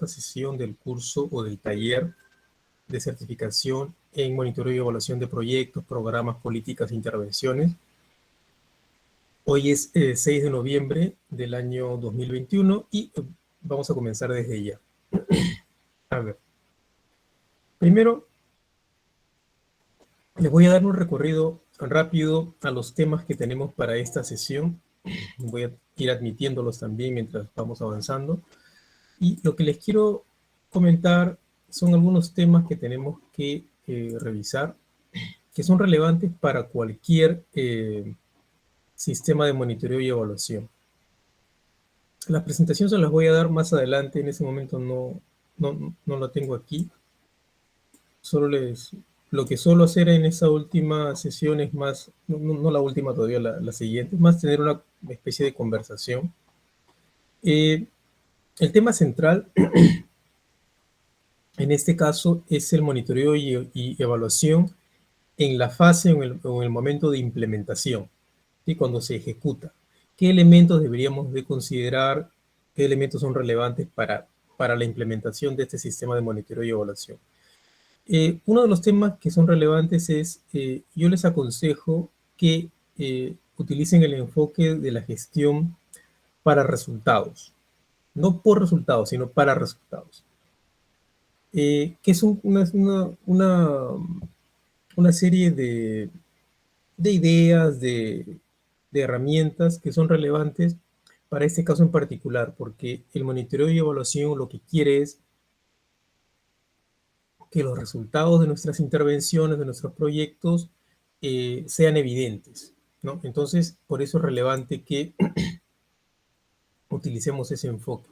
cuarta sesión del curso o del taller de certificación en monitoreo y evaluación de proyectos, programas, políticas e intervenciones. Hoy es 6 de noviembre del año 2021 y vamos a comenzar desde ya. A ver, primero les voy a dar un recorrido rápido a los temas que tenemos para esta sesión. Voy a ir admitiéndolos también mientras vamos avanzando. Y lo que les quiero comentar son algunos temas que tenemos que revisar, que son relevantes para cualquier sistema de monitoreo y evaluación. La presentación se las voy a dar más adelante, en ese momento no la tengo aquí. Lo que suelo hacer en esta última sesión es más, no la última todavía, la siguiente, es más tener una especie de conversación. El tema central en este caso es el monitoreo y evaluación en la fase o en el momento de implementación, ¿sí? Cuando se ejecuta. ¿Qué elementos deberíamos de considerar? ¿Qué elementos son relevantes para la implementación de este sistema de monitoreo y evaluación? Uno de los temas que son relevantes es, yo les aconsejo que utilicen el enfoque de la gestión para resultados. No por resultados, sino para resultados. Que es una serie de ideas, de herramientas que son relevantes para este caso en particular, porque el monitoreo y evaluación lo que quiere es que los resultados de nuestras intervenciones, de nuestros proyectos, sean evidentes, ¿no? Entonces, por eso es relevante que utilicemos ese enfoque.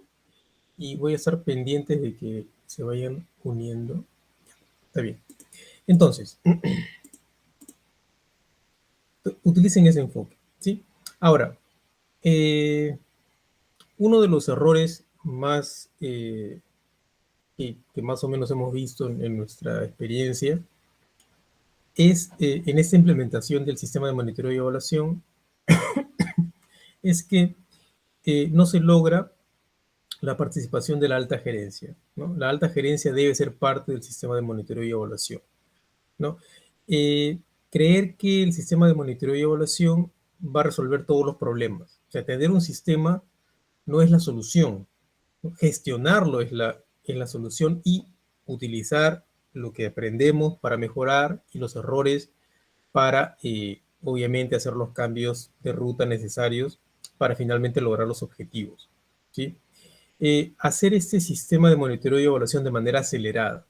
Y voy a estar pendientes de que se vayan uniendo. Está bien. Entonces, utilicen ese enfoque, ¿sí? Ahora, uno de los errores más que más o menos hemos visto en nuestra experiencia es en esta implementación del sistema de monitoreo y evaluación es que no se logra la participación de la alta gerencia, ¿no? La alta gerencia debe ser parte del sistema de monitoreo y evaluación, ¿no? Creer que el sistema de monitoreo y evaluación va a resolver todos los problemas. O sea, tener un sistema no es la solución, ¿no? Gestionarlo es la solución y utilizar lo que aprendemos para mejorar y los errores para, obviamente, hacer los cambios de ruta necesarios para finalmente lograr los objetivos, ¿sí? Hacer este sistema de monitoreo y evaluación de manera acelerada.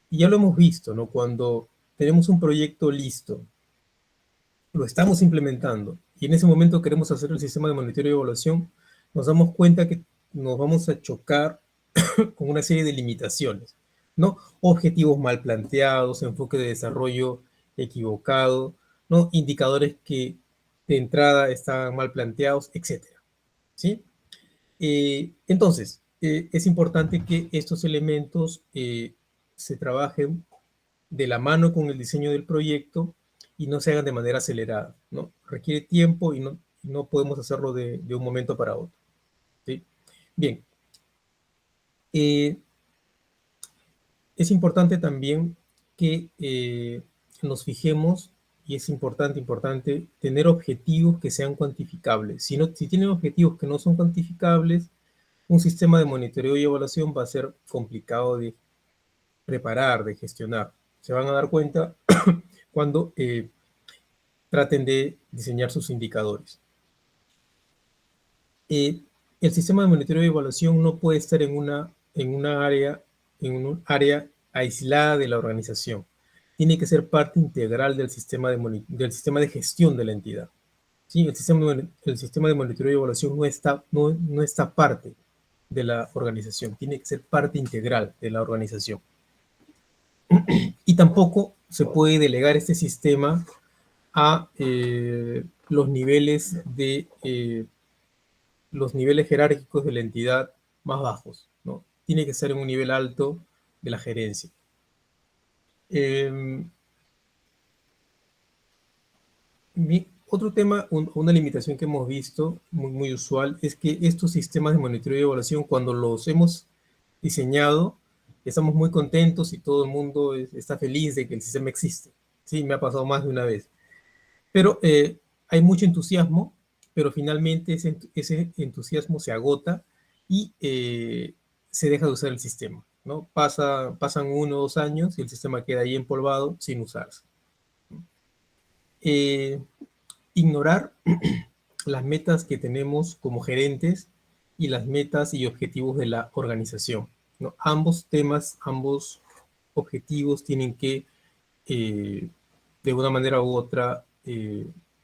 Y ya lo hemos visto, ¿no? Cuando tenemos un proyecto listo, lo estamos implementando y en ese momento queremos hacer el sistema de monitoreo y evaluación, nos damos cuenta que nos vamos a chocar con una serie de limitaciones, ¿no? Objetivos mal planteados, enfoque de desarrollo equivocado, ¿no? Indicadores que de entrada estaban mal planteados, etcétera, ¿sí? Entonces, es importante que estos elementos se trabajen de la mano con el diseño del proyecto y no se hagan de manera acelerada, ¿no? Requiere tiempo y no podemos hacerlo de un momento para otro, ¿sí? Bien. Es importante también que nos fijemos, y es importante tener objetivos que sean cuantificables. Si tienen objetivos que no son cuantificables, un sistema de monitoreo y evaluación va a ser complicado de preparar, de gestionar. Se van a dar cuenta cuando traten de diseñar sus indicadores. El sistema de monitoreo y evaluación no puede estar en un área aislada de la organización. Tiene que ser parte integral del sistema de gestión de la entidad. ¿Sí? El sistema de monitoreo y evaluación no está parte de la organización, tiene que ser parte integral de la organización. Y tampoco se puede delegar este sistema a los niveles jerárquicos de la entidad más bajos, ¿no? Tiene que ser en un nivel alto de la gerencia. Otro tema, una limitación que hemos visto muy usual, es que estos sistemas de monitoreo y evaluación, cuando los hemos diseñado, estamos muy contentos y todo el mundo está feliz de que el sistema existe. Sí, me ha pasado más de una vez. Pero hay mucho entusiasmo, pero finalmente ese entusiasmo se agota y se deja de usar el sistema, ¿no? Pasan 1 o 2 años y el sistema queda ahí empolvado sin usarse. Eh, Ignorar las metas que tenemos como gerentes y las metas y objetivos de la organización, ¿no? Ambos temas, ambos objetivos tienen que, de una manera u otra,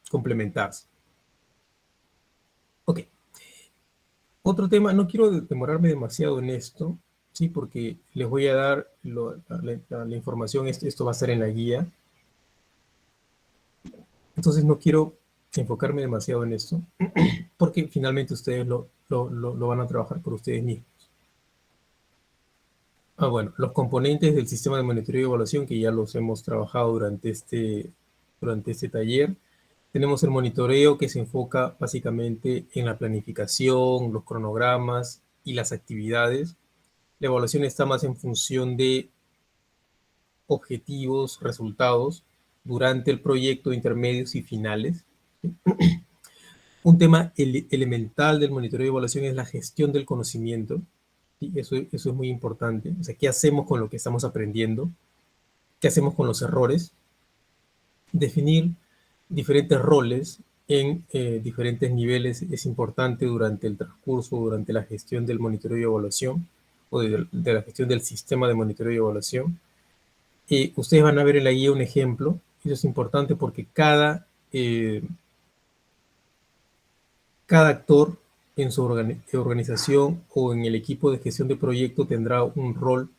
complementarse. Ok, otro tema, no quiero demorarme demasiado en esto, ¿sí? Porque les voy a dar la información, esto va a estar en la guía, entonces no quiero enfocarme demasiado en esto, porque finalmente ustedes lo van a trabajar por ustedes mismos. Bueno, los componentes del sistema de monitoreo y evaluación que ya los hemos trabajado durante este taller. Tenemos el monitoreo que se enfoca básicamente en la planificación, los cronogramas y las actividades. La evaluación está más en función de objetivos, resultados durante el proyecto, intermedios y finales. Un tema elemental del monitoreo y evaluación es la gestión del conocimiento. ¿Sí? Eso es muy importante. O sea, ¿qué hacemos con lo que estamos aprendiendo? ¿Qué hacemos con los errores? Definir diferentes roles en diferentes niveles es importante durante el transcurso, durante la gestión del monitoreo y evaluación o de la gestión del sistema de monitoreo y evaluación. Ustedes van a ver en la guía un ejemplo. Eso es importante porque cada actor en su organización o en el equipo de gestión de proyecto tendrá un rol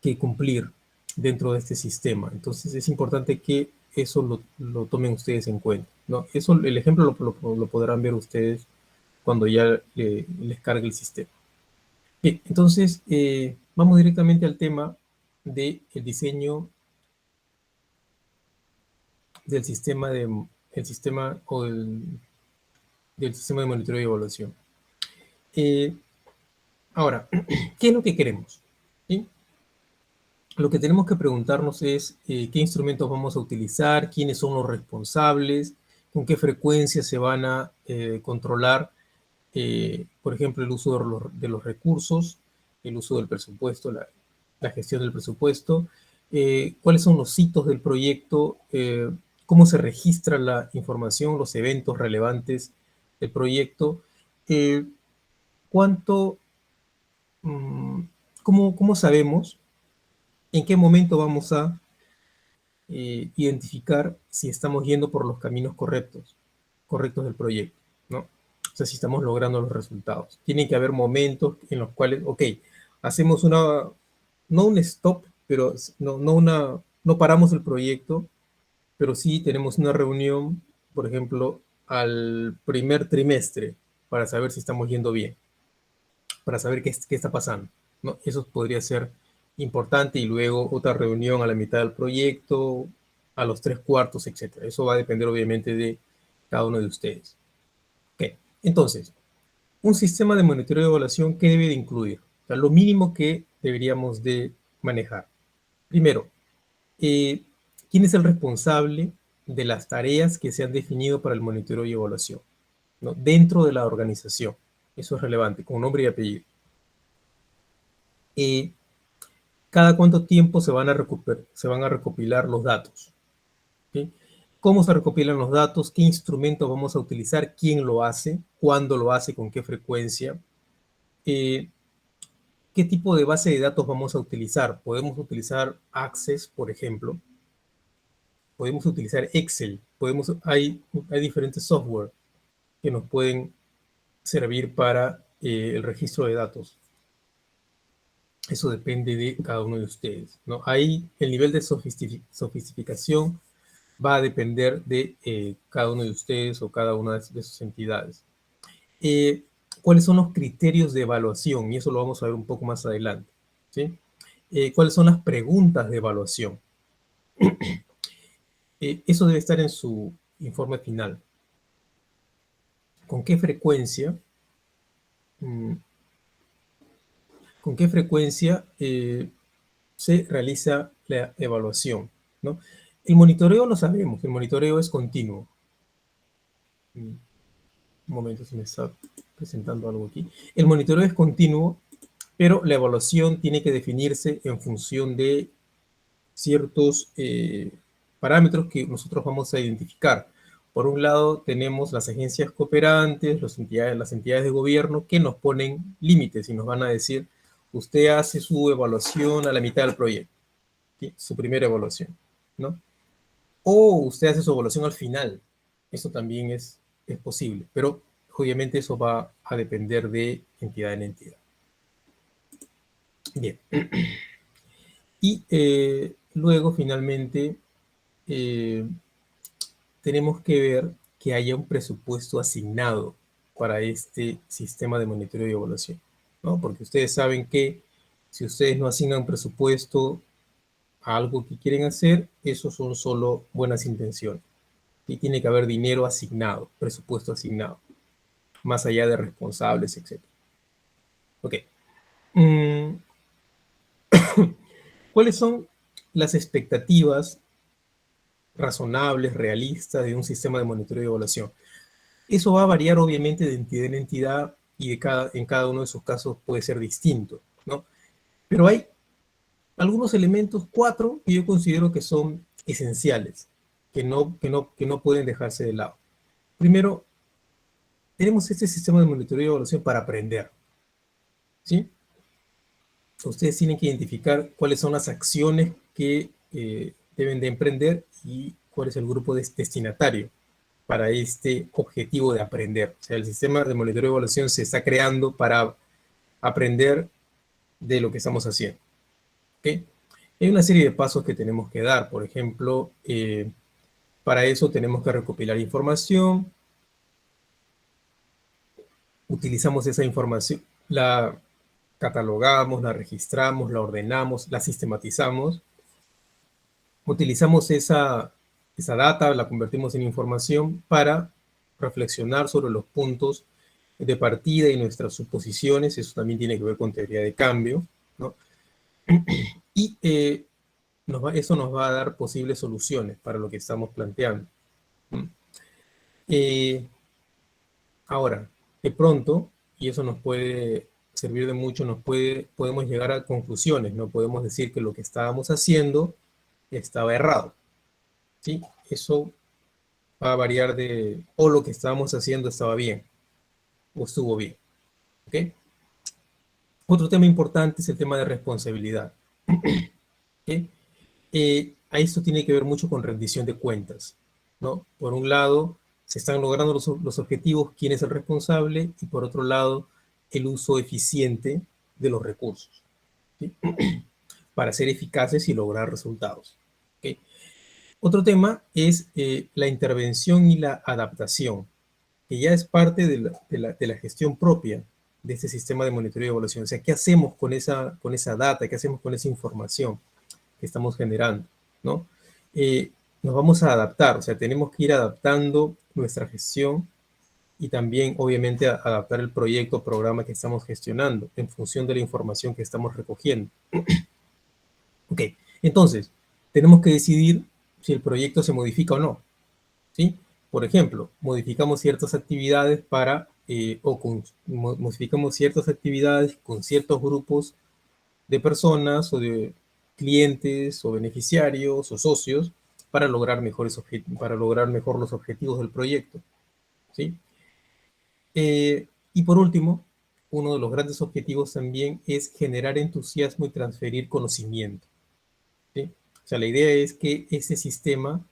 que cumplir dentro de este sistema. Entonces es importante que eso lo tomen ustedes en cuenta, ¿no? Eso, el ejemplo lo podrán ver ustedes cuando ya les cargue el sistema. Bien, entonces vamos directamente al tema del diseño del sistema del sistema de monitoreo y evaluación. Ahora, ¿qué es lo que queremos? ¿Sí? Lo que tenemos que preguntarnos es qué instrumentos vamos a utilizar, quiénes son los responsables, con qué frecuencia se van a controlar, por ejemplo, el uso de los recursos, el uso del presupuesto, la gestión del presupuesto, cuáles son los hitos del proyecto, cómo se registra la información, los eventos relevantes del proyecto, eh, cuánto, mm, cómo sabemos en qué momento vamos a identificar si estamos yendo por los caminos correctos del proyecto, ¿no? O sea, si estamos logrando los resultados. Tienen que haber momentos en los cuales, ok, hacemos no un stop, pero no paramos el proyecto, pero sí tenemos una reunión, por ejemplo, al primer trimestre para saber si estamos yendo bien, para saber qué está pasando, ¿no? Eso podría ser importante y luego otra reunión a la mitad del proyecto, a los 3/4, etcétera. Eso va a depender obviamente de cada uno de ustedes. Okay. Entonces, un sistema de monitoreo y evaluación, ¿qué debe de incluir? O sea, lo mínimo que deberíamos de manejar. Primero, ¿quién es el responsable de las tareas que se han definido para el monitoreo y evaluación, ¿no? Dentro de la organización. Eso es relevante, con nombre y apellido. Cada cuánto tiempo se van a recopilar los datos. ¿Sí? ¿Cómo se recopilan los datos? ¿Qué instrumento vamos a utilizar? ¿Quién lo hace? ¿Cuándo lo hace? ¿Con qué frecuencia? ¿Qué tipo de base de datos vamos a utilizar? Podemos utilizar Access, por ejemplo. Podemos utilizar Excel. Hay diferentes software que nos pueden servir para el registro de datos. Eso depende de cada uno de ustedes, ¿no? Ahí el nivel de sofisticación va a depender de cada uno de ustedes o cada una de sus entidades. ¿Cuáles son los criterios de evaluación? Y eso lo vamos a ver un poco más adelante, ¿sí? ¿Cuáles son las preguntas de evaluación? Eso debe estar en su informe final. ¿Con qué frecuencia? con qué frecuencia se realiza la evaluación, ¿no? El monitoreo lo sabemos, el monitoreo es continuo. Un momento, se me está presentando algo aquí. El monitoreo es continuo, pero la evaluación tiene que definirse en función de ciertos parámetros que nosotros vamos a identificar. Por un lado, tenemos las agencias cooperantes, las entidades de gobierno que nos ponen límites y nos van a decir, usted hace su evaluación a la mitad del proyecto, ¿sí? Su primera evaluación, ¿no? O usted hace su evaluación al final. Eso también es posible, pero obviamente eso va a depender de entidad en entidad. Bien. Y luego, finalmente, eh, tenemos que ver que haya un presupuesto asignado para este sistema de monitoreo y evaluación, ¿no? Porque ustedes saben que si ustedes no asignan presupuesto a algo que quieren hacer, eso son solo buenas intenciones. Y tiene que haber dinero asignado, presupuesto asignado, más allá de responsables, etc. Ok. Mm, ¿Cuáles son las expectativas razonables, realistas de un sistema de monitoreo y evaluación? Eso va a variar obviamente de entidad en entidad y en cada uno de sus casos puede ser distinto, ¿no? Pero hay algunos elementos, 4, que yo considero que son esenciales, que no pueden dejarse de lado. Primero, tenemos este sistema de monitoreo y evaluación para aprender, ¿sí? Ustedes tienen que identificar cuáles son las acciones que deben de emprender y cuál es el grupo destinatario para este objetivo de aprender. O sea, el sistema de monitoreo y evaluación se está creando para aprender de lo que estamos haciendo. ¿Okay? Hay una serie de pasos que tenemos que dar. Por ejemplo, para eso tenemos que recopilar información. Utilizamos esa información, la catalogamos, la registramos, la ordenamos, la sistematizamos. Utilizamos esa data, la convertimos en información para reflexionar sobre los puntos de partida y nuestras suposiciones. Eso también tiene que ver con teoría de cambio, ¿no? Y eso nos va a dar posibles soluciones para lo que estamos planteando. Eh, Ahora, de pronto, y eso nos puede servir de mucho, podemos llegar a conclusiones, no podemos decir que lo que estábamos haciendo estaba errado, ¿sí? Eso va a variar o lo que estábamos haciendo estaba bien, o estuvo bien, ¿ok? Otro tema importante es el tema de responsabilidad, ¿ok? A esto tiene que ver mucho con rendición de cuentas, ¿no? Por un lado, se están logrando los objetivos, quién es el responsable, y por otro lado, el uso eficiente de los recursos, ¿sí? Para ser eficaces y lograr resultados, ¿ok? Otro tema es la intervención y la adaptación, que ya es parte de la gestión propia de este sistema de monitoreo y evaluación. O sea, ¿qué hacemos con esa data? ¿Qué hacemos con esa información que estamos generando? ¿No? Nos vamos a adaptar, o sea, tenemos que ir adaptando nuestra gestión y también, obviamente, adaptar el proyecto o programa que estamos gestionando en función de la información que estamos recogiendo. Ok, entonces, tenemos que decidir si el proyecto se modifica o no, ¿sí? Por ejemplo, modificamos ciertas actividades modificamos ciertas actividades con ciertos grupos de personas o de clientes o beneficiarios o socios para lograr para lograr mejor los objetivos del proyecto, ¿sí? Y por último, uno de los grandes objetivos también es generar entusiasmo y transferir conocimiento, ¿sí? O sea, la idea es que ese sistema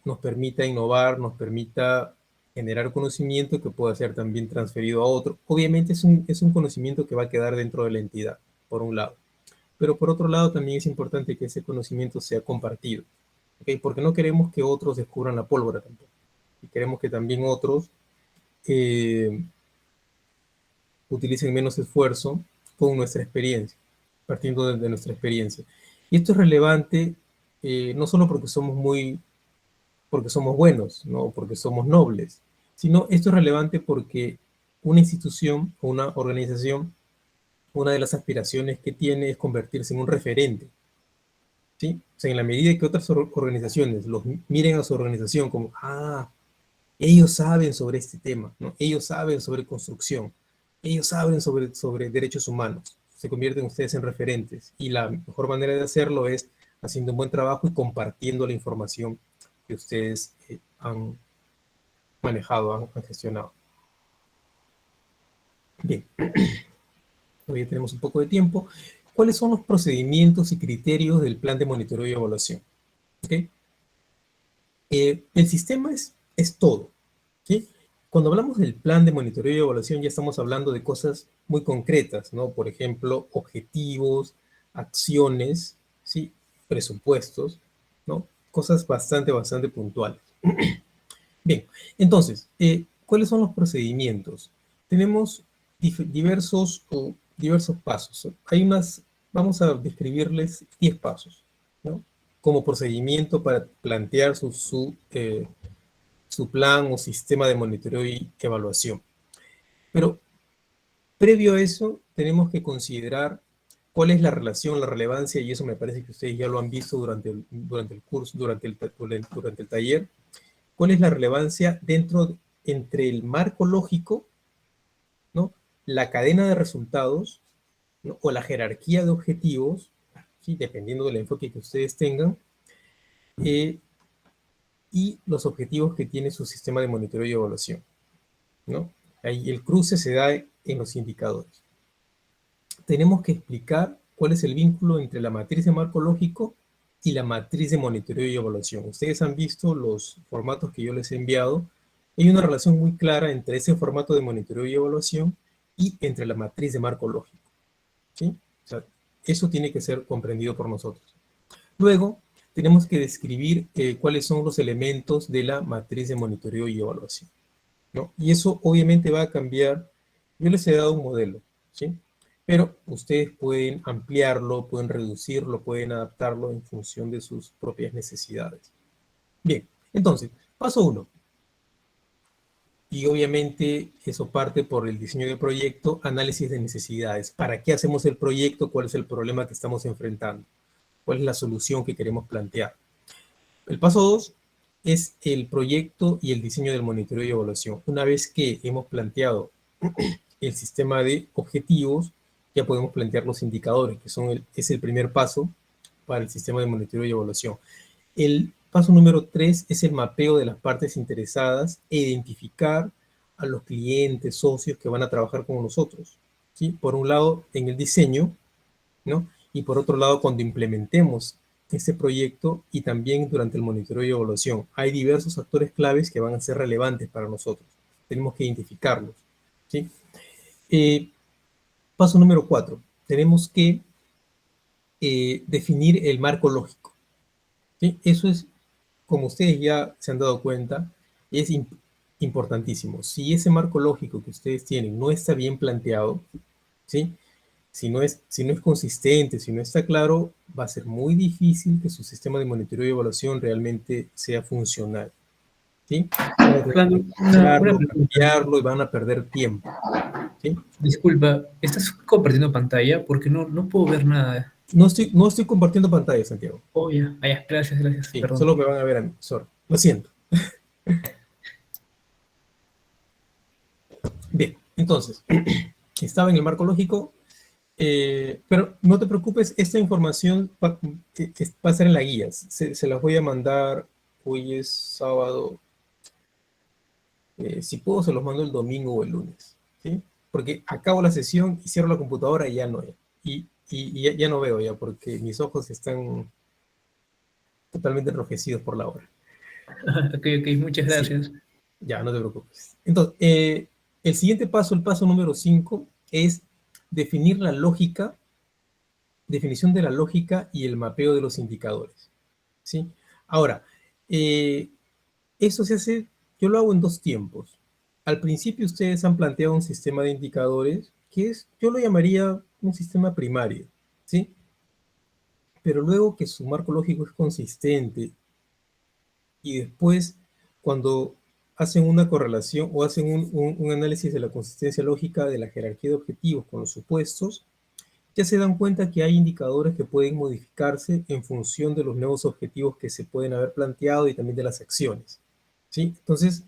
nos permita innovar, nos permita generar conocimiento que pueda ser también transferido a otro. Obviamente es un conocimiento que va a quedar dentro de la entidad, por un lado. Pero por otro lado también es importante que ese conocimiento sea compartido, ¿okay? Porque no queremos que otros descubran la pólvora tampoco. Y queremos que también otros eh, utilicen menos esfuerzo con nuestra experiencia, partiendo de nuestra experiencia. Y esto es relevante no solo porque somos buenos, ¿no? Porque somos nobles, sino esto es relevante porque una institución o una organización una de las aspiraciones que tiene es convertirse en un referente, ¿sí? O sea, en la medida que otras organizaciones los miren a su organización como, ah, ellos saben sobre este tema, ¿no? Ellos saben sobre construcción, ellos saben sobre derechos humanos, se convierten ustedes en referentes y la mejor manera de hacerlo es haciendo un buen trabajo y compartiendo la información que ustedes han manejado, han gestionado. Bien, todavía tenemos un poco de tiempo. ¿Cuáles son los procedimientos y criterios del plan de monitoreo y evaluación? ¿Okay? El sistema es todo, ¿sí? Cuando hablamos del plan de monitoreo y evaluación ya estamos hablando de cosas muy concretas, ¿no? Por ejemplo, objetivos, acciones, ¿sí? Presupuestos, ¿no? Cosas bastante puntuales. Bien, entonces, ¿cuáles son los procedimientos? Tenemos diversos pasos. Vamos a describirles 10 pasos, ¿no? Como procedimiento para plantear su plan o sistema de monitoreo y evaluación. Pero previo a eso, tenemos que considerar cuál es la relación, la relevancia, y eso me parece que ustedes ya lo han visto durante el curso, durante el taller. ¿Cuál es la relevancia entre el marco lógico, ¿no? La cadena de resultados, ¿no? O la jerarquía de objetivos, ¿sí? Dependiendo del enfoque que ustedes tengan, y los objetivos que tiene su sistema de monitoreo y evaluación, ¿no? Ahí el cruce se da en los indicadores. Tenemos que explicar cuál es el vínculo entre la matriz de marco lógico y la matriz de monitoreo y evaluación. Ustedes han visto los formatos que yo les he enviado. Hay una relación muy clara entre ese formato de monitoreo y evaluación y entre la matriz de marco lógico, ¿sí? O sea, eso tiene que ser comprendido por nosotros. Luego, tenemos que describir cuáles son los elementos de la matriz de monitoreo y evaluación, ¿no? Y eso obviamente va a cambiar. Yo les he dado un modelo, ¿sí? Pero ustedes pueden ampliarlo, pueden reducirlo, pueden adaptarlo en función de sus propias necesidades. Bien, entonces, paso 1. Y obviamente eso parte por el diseño del proyecto, análisis de necesidades. ¿Para qué hacemos el proyecto? ¿Cuál es el problema que estamos enfrentando? ¿Cuál es la solución que queremos plantear? El paso 2 es el proyecto y el diseño del monitoreo y evaluación. Una vez que hemos planteado el sistema de objetivos, ya podemos plantear los indicadores, que es el primer paso para el sistema de monitoreo y evaluación. El paso número 3 es el mapeo de las partes interesadas e identificar a los clientes, socios que van a trabajar con nosotros, ¿sí? Por un lado, en el diseño, ¿no? Y por otro lado, cuando implementemos este proyecto y también durante el monitoreo y evaluación. Hay diversos actores claves que van a ser relevantes para nosotros. Tenemos que identificarlos, ¿sí? Paso número 4. Tenemos que definir el marco lógico, ¿sí? Eso es, como ustedes ya se han dado cuenta, es importantísimo. Si ese marco lógico que ustedes tienen no está bien planteado, ¿sí? Si no es consistente, si no está claro, va a ser muy difícil que su sistema de monitoreo y evaluación realmente sea funcional, ¿sí? Van a tener que Orlando, una pregunta. cambiarlo y van a perder tiempo, ¿sí? Disculpa, ¿estás compartiendo pantalla? Porque no puedo ver nada. No estoy compartiendo pantalla, Santiago. Oh, ya. Ah, ya. Gracias, Sí, perdón. solo me van a ver a mí, sorry. Lo siento. Bien, entonces, estaba en el marco lógico, pero no te preocupes, esta información va a ser en la guía. Se las voy a mandar, hoy es sábado. Si puedo, se los mando el domingo o el lunes, ¿sí? Porque acabo la sesión y cierro la computadora y ya no, ya no veo ya, porque mis ojos están totalmente enrojecidos por la hora. Ok, muchas Sí, gracias. ya, no te preocupes. Entonces, el siguiente paso, el paso número 5, es definir la lógica, definición de la lógica y el mapeo de los indicadores, ¿sí? Ahora, eh, eso se hace, yo lo hago en dos tiempos. Al principio ustedes han planteado un sistema de indicadores que yo lo llamaría un sistema primario, ¿sí? Pero luego que su marco lógico es consistente y después cuando hacen una correlación o hacen un análisis de la consistencia lógica de la jerarquía de objetivos con los supuestos, ya se dan cuenta que hay indicadores que pueden modificarse en función de los nuevos objetivos que se pueden haber planteado y también de las acciones, ¿sí? Entonces,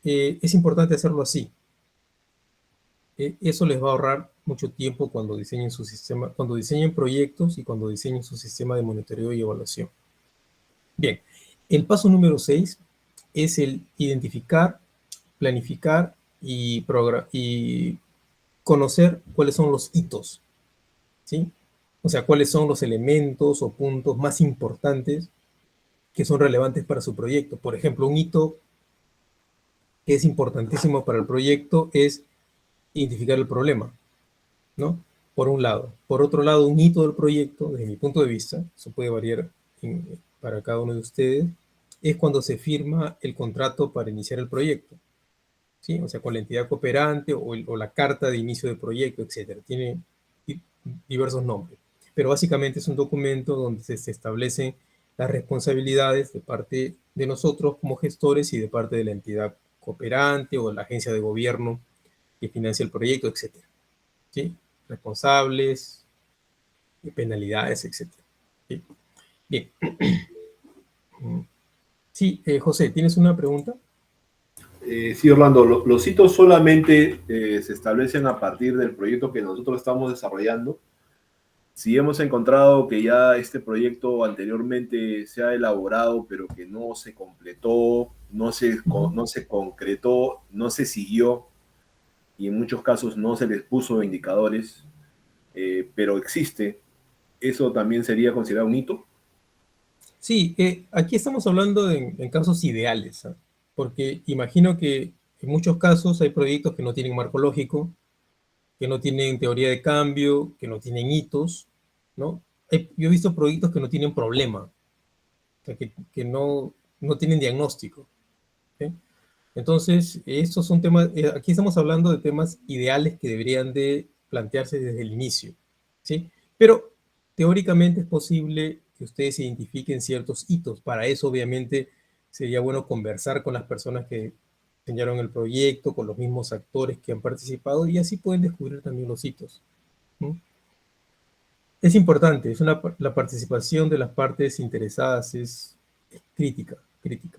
es importante hacerlo así. Eso les va a ahorrar mucho tiempo cuando diseñen su sistema, cuando diseñen proyectos y cuando diseñen su sistema de monitoreo y evaluación. Bien, el paso número 6 es el identificar, planificar y conocer cuáles son los hitos, ¿sí? O sea, cuáles son los elementos o puntos más importantes que son relevantes para su proyecto. Por ejemplo, un hito que es importantísimo para el proyecto es identificar el problema, ¿no? Por un lado. Por otro lado, un hito del proyecto, desde mi punto de vista, eso puede variar para cada uno de ustedes, es cuando se firma el contrato para iniciar el proyecto, ¿sí? O sea, con la entidad cooperante o la carta de inicio de proyecto, etcétera. Tiene diversos nombres. Pero básicamente es un documento donde se establecen las responsabilidades de parte de nosotros como gestores y de parte de la entidad cooperante o la agencia de gobierno que financia el proyecto, etcétera. ¿Sí? Responsables, penalidades, etcétera. ¿Sí? Bien. Sí, José, ¿tienes una pregunta? Sí, Orlando, los hitos solamente se establecen a partir del proyecto que nosotros estamos desarrollando. Si hemos encontrado que ya este proyecto anteriormente se ha elaborado, pero que no se completó, no se concretó, no se siguió, y en muchos casos no se les puso indicadores, pero existe, ¿eso también sería considerado un hito? Sí, aquí estamos hablando en casos ideales, ¿eh? Porque imagino que en muchos casos hay proyectos que no tienen marco lógico, que no tienen teoría de cambio, que no tienen hitos, ¿no? Yo he visto proyectos que no tienen problema, o sea, que no tienen diagnóstico, ¿sí? Entonces, estos son temas, aquí estamos hablando de temas ideales que deberían de plantearse desde el inicio, ¿sí? Pero teóricamente es posible que ustedes identifiquen ciertos hitos. Para eso, obviamente, sería bueno conversar con las personas que diseñaron el proyecto, con los mismos actores que han participado y así pueden descubrir también los hitos, ¿no? Es importante, la participación de las partes interesadas es crítica, crítica.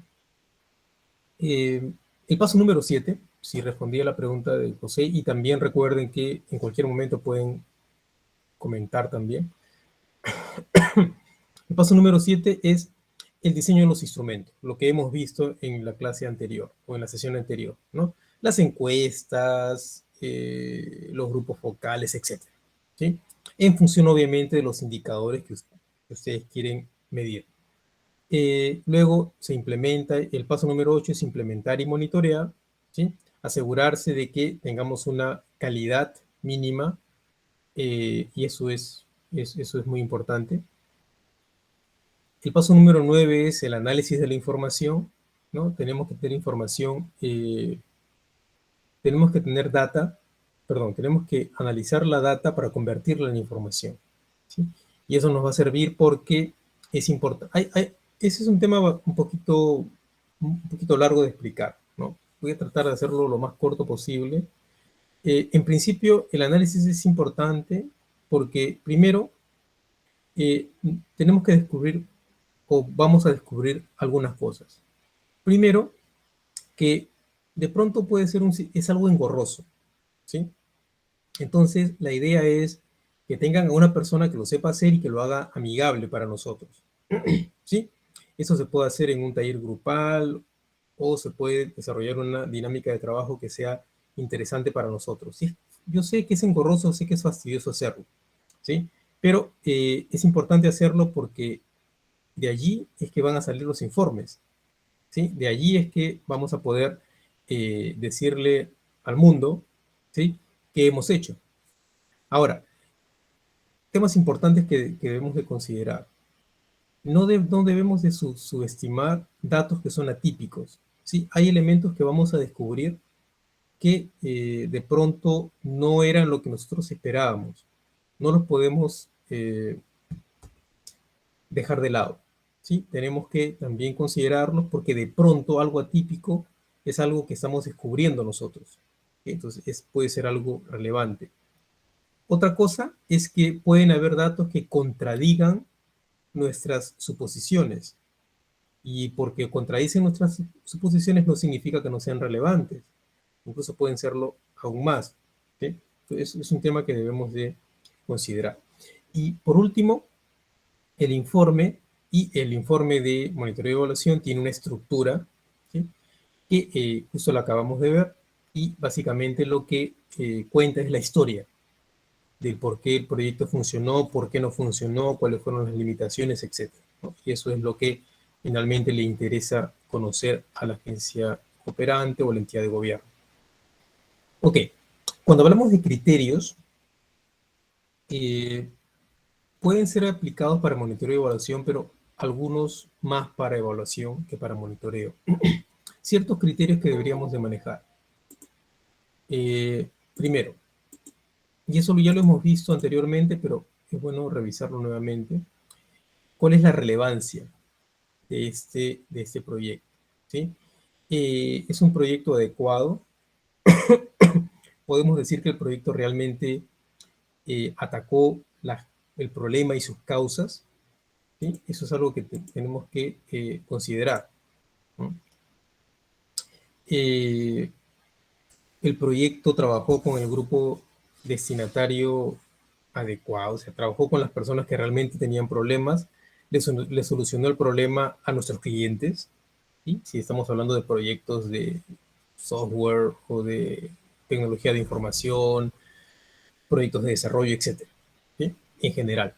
El paso número 7, si respondí a la pregunta de José, y también recuerden que en cualquier momento pueden comentar también. El paso número 7 es el diseño de los instrumentos, lo que hemos visto en la clase anterior o en la sesión anterior, ¿no? Las encuestas, los grupos focales, etcétera, ¿sí? En función, obviamente, de los indicadores que ustedes quieren medir. Luego se implementa, el paso número 8 es implementar y monitorear, ¿sí? Asegurarse de que tengamos una calidad mínima y eso es muy importante. El paso número 9 es el análisis de la información, ¿no? Tenemos que tener información, tenemos que tener data, perdón, tenemos que analizar la data para convertirla en información, ¿sí? Y eso nos va a servir porque es importante. Ese es un tema un poquito largo de explicar, ¿no? Voy a tratar de hacerlo lo más corto posible. En principio, el análisis es importante porque, primero, eh, tenemos que descubrir o vamos a descubrir algunas cosas. Primero, que de pronto es algo engorroso, ¿sí? Entonces, la idea es que tengan a una persona que lo sepa hacer y que lo haga amigable para nosotros, ¿sí? Eso se puede hacer en un taller grupal o se puede desarrollar una dinámica de trabajo que sea interesante para nosotros, ¿sí? Yo sé que es engorroso, sé que es fastidioso hacerlo, ¿sí? Pero es importante hacerlo porque de allí es que van a salir los informes, ¿sí? De allí es que vamos a poder decirle al mundo, ¿sí? ¿Qué hemos hecho? Ahora, temas importantes que debemos de considerar. No debemos de subestimar datos que son atípicos, ¿sí? Hay elementos que vamos a descubrir que de pronto no eran lo que nosotros esperábamos. No los podemos dejar de lado, ¿sí? Tenemos que también considerarlos porque de pronto algo atípico es algo que estamos descubriendo nosotros, ¿sí? Entonces puede ser algo relevante. Otra cosa es que pueden haber datos que contradigan nuestras suposiciones. Y porque contradicen nuestras suposiciones no significa que no sean relevantes. Incluso pueden serlo aún más. ¿Okay? Entonces, es un tema que debemos de considerar. Y por último, el informe de monitoreo y evaluación tiene una estructura, ¿sí? Que justo la acabamos de ver, y básicamente lo que cuenta es la historia del por qué el proyecto funcionó, por qué no funcionó, cuáles fueron las limitaciones, etc., ¿no? Y eso es lo que finalmente le interesa conocer a la agencia operante o la entidad de gobierno. Ok, cuando hablamos de criterios, pueden ser aplicados para monitoreo y evaluación, pero algunos más para evaluación que para monitoreo. Ciertos criterios que deberíamos de manejar. Primero, y eso ya lo hemos visto anteriormente, pero es bueno revisarlo nuevamente, ¿cuál es la relevancia de este proyecto? ¿Sí? ¿Es un proyecto adecuado? ¿Podemos decir que el proyecto realmente atacó el problema y sus causas? ¿Sí? Eso es algo que tenemos que considerar, ¿no? El proyecto trabajó con el grupo destinatario adecuado, o sea, trabajó con las personas que realmente tenían problemas, le solucionó el problema a nuestros clientes, ¿sí? Si estamos hablando de proyectos de software o de tecnología de información, proyectos de desarrollo, etcétera, ¿sí? En general.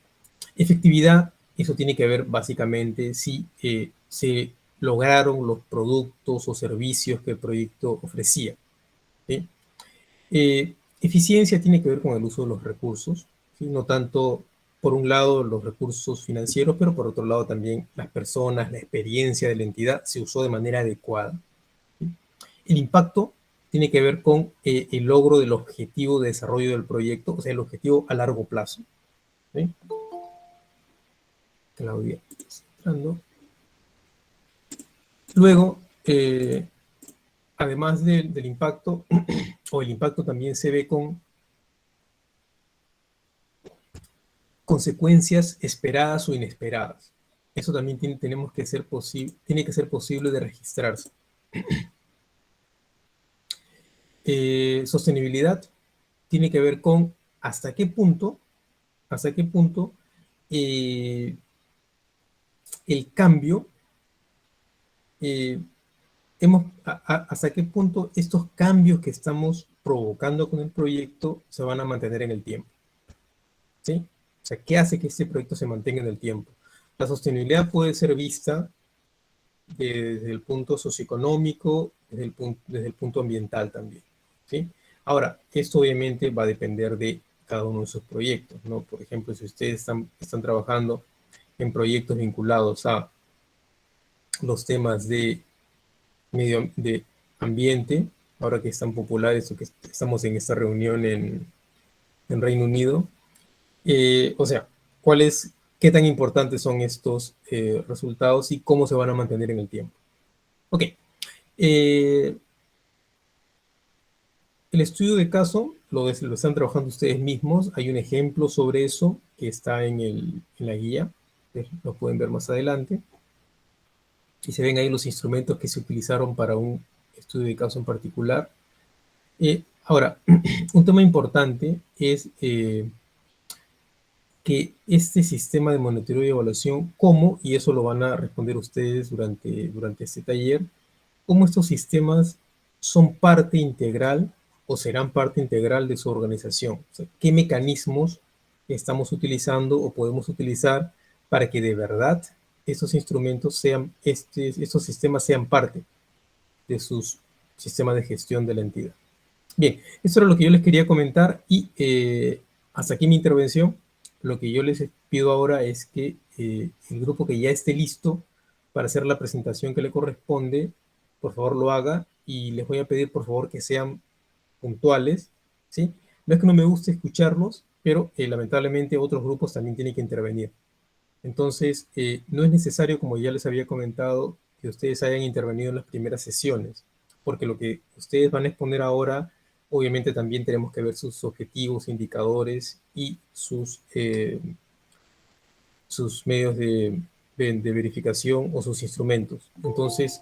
Efectividad, eso tiene que ver básicamente si se lograron los productos o servicios que el proyecto ofrecía, ¿sí? Eficiencia tiene que ver con el uso de los recursos, ¿sí? No tanto, por un lado, los recursos financieros, pero por otro lado también las personas, la experiencia de la entidad se usó de manera adecuada, ¿sí? El impacto tiene que ver con el logro del objetivo de desarrollo del proyecto, o sea, el objetivo a largo plazo, ¿sí? Claudia está entrando. Luego, además del impacto, o el impacto también se ve con consecuencias esperadas o inesperadas. Eso también tiene que ser posible de registrarse. Sostenibilidad tiene que ver con hasta qué punto el cambio, hasta qué punto estos cambios que estamos provocando con el proyecto se van a mantener en el tiempo, ¿sí? O sea, ¿qué hace que este proyecto se mantenga en el tiempo? La sostenibilidad puede ser vista desde el punto socioeconómico, desde el punto ambiental también, ¿sí? Ahora, esto obviamente va a depender de cada uno de sus proyectos, ¿no? Por ejemplo, si ustedes están trabajando en proyectos vinculados a los temas de de ambiente, ahora que están populares o que estamos en esta reunión en Reino Unido, o sea, qué tan importantes son estos resultados y cómo se van a mantener en el tiempo. Ok. El estudio de caso lo están trabajando ustedes mismos. Hay un ejemplo sobre eso que está en la guía. Lo pueden ver más adelante. Y se ven ahí los instrumentos que se utilizaron para un estudio de caso en particular. Ahora, un tema importante es que este sistema de monitoreo y evaluación, cómo, y eso lo van a responder ustedes durante este taller, cómo estos sistemas son parte integral o serán parte integral de su organización. O sea, qué mecanismos estamos utilizando o podemos utilizar para que de verdad estos instrumentos estos sistemas sean parte de sus sistemas de gestión de la entidad. Bien, eso era lo que yo les quería comentar y hasta aquí mi intervención. Lo que yo les pido ahora es que el grupo que ya esté listo para hacer la presentación que le corresponde, por favor lo haga y les voy a pedir por favor que sean puntuales, ¿sí? No es que no me guste escucharlos, pero lamentablemente otros grupos también tienen que intervenir. Entonces, no es necesario, como ya les había comentado, que ustedes hayan intervenido en las primeras sesiones, porque lo que ustedes van a exponer ahora Obviamente también tenemos que ver sus objetivos, indicadores y sus medios de verificación o sus instrumentos. Entonces,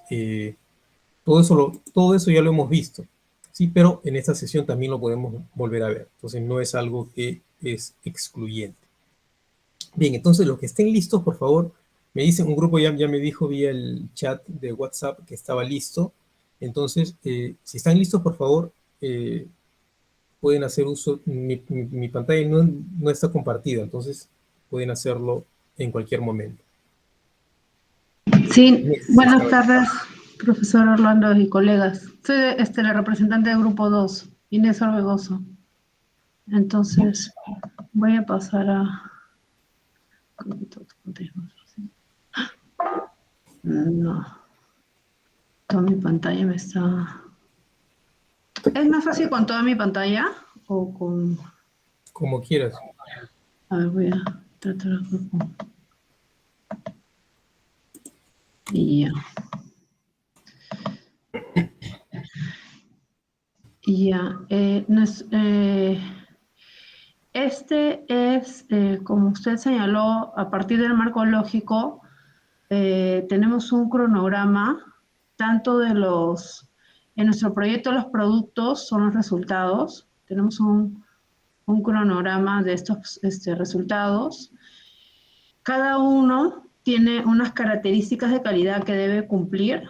todo eso ya lo hemos visto, ¿sí? Pero en esta sesión también lo podemos volver a ver. Entonces, no es algo que es excluyente. Bien, entonces los que estén listos, por favor, me dicen, un grupo ya me dijo vía el chat de WhatsApp que estaba listo. Entonces, si están listos, por favor, pueden hacer uso. Mi pantalla no está compartida, entonces pueden hacerlo en cualquier momento. Sí, buenas tardes, profesor Orlando y colegas. Soy la representante del grupo 2, Inés Orbegoso. Entonces, voy a pasar a... No, toda mi pantalla me está... ¿Es más fácil con toda mi pantalla o con...? Como quieras. A ver, voy a tratar con... Y ya. Ya, este es, como usted señaló, a partir del marco lógico, tenemos un cronograma, tanto de en nuestro proyecto los productos son los resultados, tenemos un cronograma de estos resultados. Cada uno tiene unas características de calidad que debe cumplir,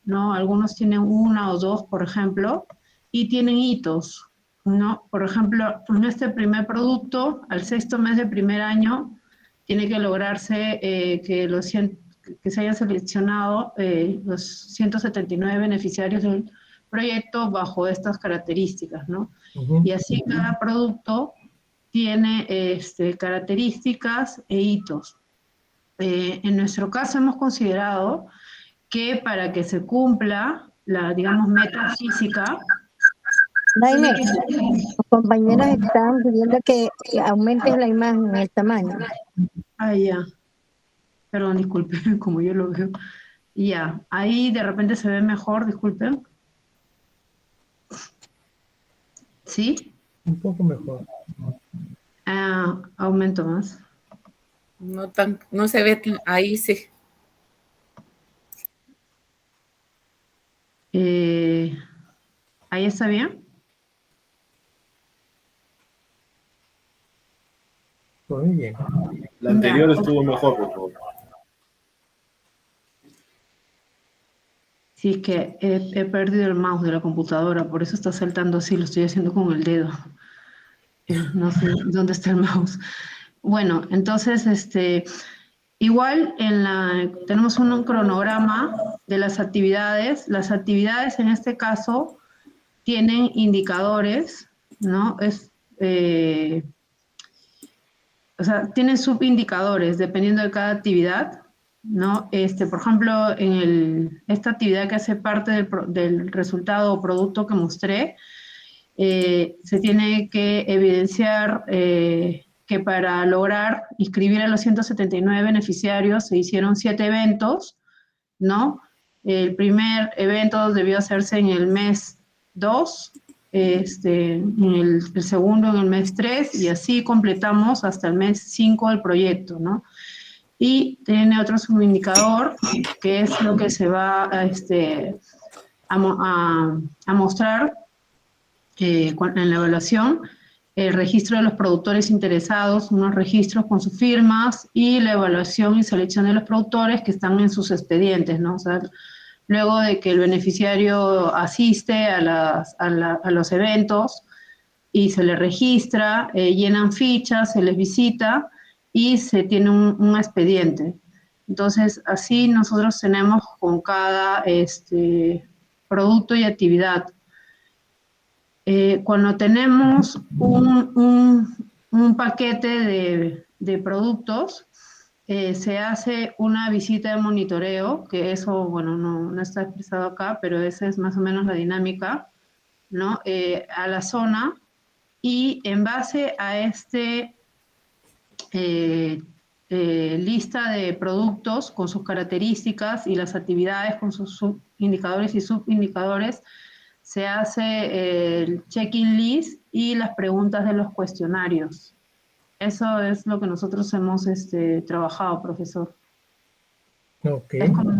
¿no? Algunos tienen una o dos, por ejemplo, y tienen hitos, ¿no? Por ejemplo, en este primer producto, al 6º mes del primer año, tiene que lograrse que se hayan seleccionado los 179 beneficiarios del proyecto bajo estas características, ¿no? Y así cada producto tiene características e hitos. En nuestro caso hemos considerado que para que se cumpla la, digamos, meta física... Daine, los compañeros están pidiendo que aumentes la imagen, el tamaño. Ah, ya. Perdón, disculpen, como yo lo veo. Ya, ahí de repente se ve mejor, disculpen. ¿Sí? Un poco mejor. Aumento más. No se ve, ahí sí. ¿Ahí está bien? Muy bien. La anterior Ya, estuvo mejor, por favor. Sí, es que he perdido el mouse de la computadora, por eso está saltando así, lo estoy haciendo con el dedo. No sé dónde está el mouse. Bueno, entonces, igual tenemos un cronograma de las actividades. Las actividades en este caso tienen indicadores, ¿no? O sea, tienen subindicadores dependiendo de cada actividad, ¿no? Por ejemplo, esta actividad que hace parte del resultado o producto que mostré, se tiene que evidenciar que para lograr inscribir a los 179 beneficiarios se hicieron 7 eventos, ¿no? El primer evento debió hacerse en el mes 2, el segundo en el mes 3, y así completamos hasta el mes 5 del proyecto, ¿no? Y tiene otro subindicador, que es lo que se va a mostrar en la evaluación, el registro de los productores interesados, unos registros con sus firmas, y la evaluación y selección de los productores que están en sus expedientes, ¿no? O sea, luego de que el beneficiario asiste a los eventos y se le registra, llenan fichas, se les visita y se tiene un expediente. Entonces, así nosotros tenemos con cada producto y actividad. Cuando tenemos un paquete de productos, se hace una visita de monitoreo, que eso, bueno, no está expresado acá, pero esa es más o menos la dinámica, ¿no? A la zona, y en base a lista de productos con sus características y las actividades con sus indicadores y subindicadores, se hace el check-in list y las preguntas de los cuestionarios. Eso es lo que nosotros hemos trabajado, profesor. Ok. Es como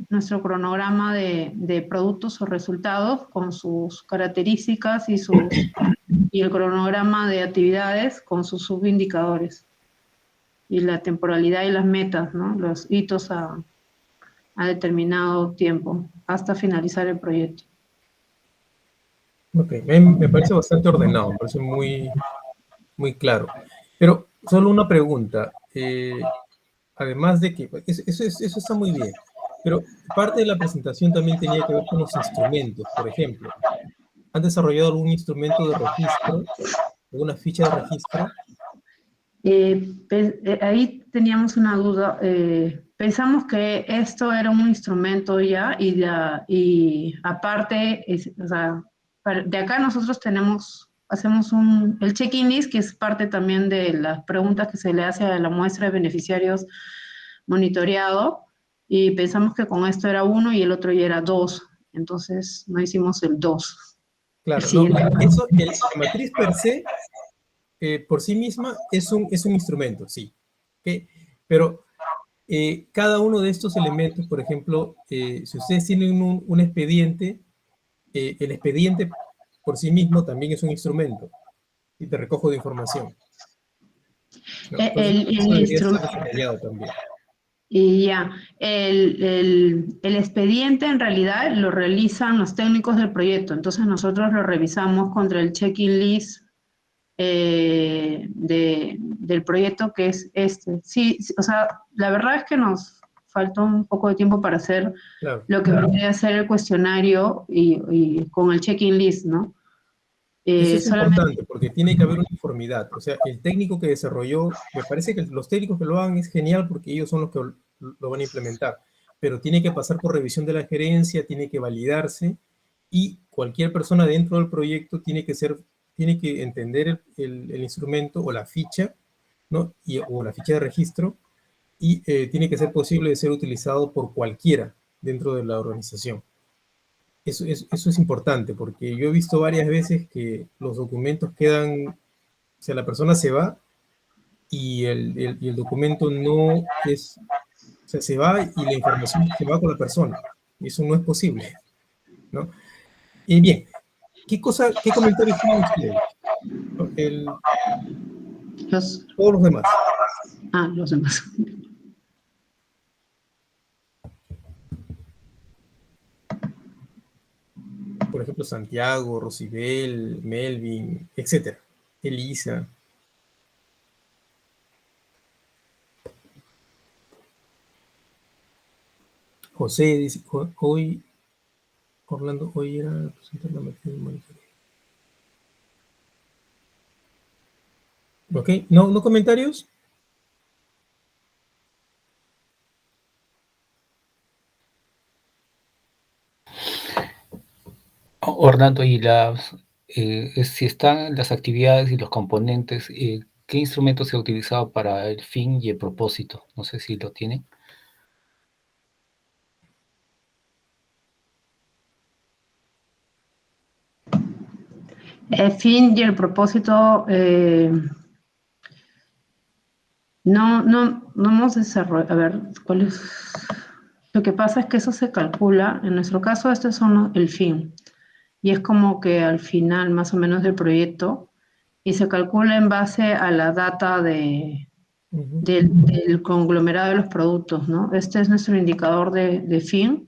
nuestro cronograma de productos o resultados con sus características y el cronograma de actividades con sus subindicadores. Y la temporalidad y las metas, ¿no? Los hitos a determinado tiempo, hasta finalizar el proyecto. Ok, me parece bastante ordenado, me parece muy, muy claro. Pero solo una pregunta. Además de que eso está muy bien, pero parte de la presentación también tenía que ver con los instrumentos. Por ejemplo, ¿han desarrollado algún instrumento de registro, alguna ficha de registro? Ahí teníamos una duda. Pensamos que esto era un instrumento ya, y aparte, o sea, de acá nosotros hacemos el check-in list, que es parte también de las preguntas que se le hace a la muestra de beneficiarios monitoreado, y pensamos que con esto era uno y el otro ya era dos, entonces no hicimos el dos. Claro, El siguiente. la matriz per se, por sí misma, es un instrumento, sí. ¿Okay? Pero cada uno de estos elementos, por ejemplo, si ustedes tienen un expediente, el expediente por sí mismo también es un instrumento y de recojo de información, ¿no? Entonces, eso debería estar desarrollado también. Y ya, el expediente en realidad lo realizan los técnicos del proyecto, entonces nosotros lo revisamos contra el check-in list del proyecto, que es este. Sí, o sea, la verdad es que nos faltó un poco de tiempo para hacer lo que vendría a ser el cuestionario y con el check-in list, ¿no? Eso es importante porque tiene que haber uniformidad. O sea, el técnico que desarrolló, me parece que los técnicos que lo hagan es genial porque ellos son los que lo van a implementar, pero tiene que pasar por revisión de la gerencia, tiene que validarse y cualquier persona dentro del proyecto tiene que entender el instrumento o la ficha, ¿no? O la ficha de registro y tiene que ser posible de ser utilizado por cualquiera dentro de la organización. Eso es importante, porque yo he visto varias veces que los documentos quedan, o sea, la persona se va y el documento no es, o sea, se va y la información se va con la persona. Y eso no es posible, ¿no? Y bien, ¿qué comentarios tienen ustedes? Todos los demás. Los demás. Por ejemplo, Santiago, Rosibel, Melvin, etcétera. Elisa. José dice, Orlando, hoy era presentar la matriz de monitoreo. Ok, ¿no comentarios? Orlando, si están las actividades y los componentes, ¿qué instrumento se ha utilizado para el fin y el propósito? No sé si lo tienen. El fin y el propósito, no hemos desarrollado. A ver, ¿cuál es? Lo que pasa es que eso se calcula, en nuestro caso, estos son el fin. Y es como que al final, más o menos, del proyecto, y se calcula en base a la data del conglomerado de los productos, ¿no? Este es nuestro indicador de fin.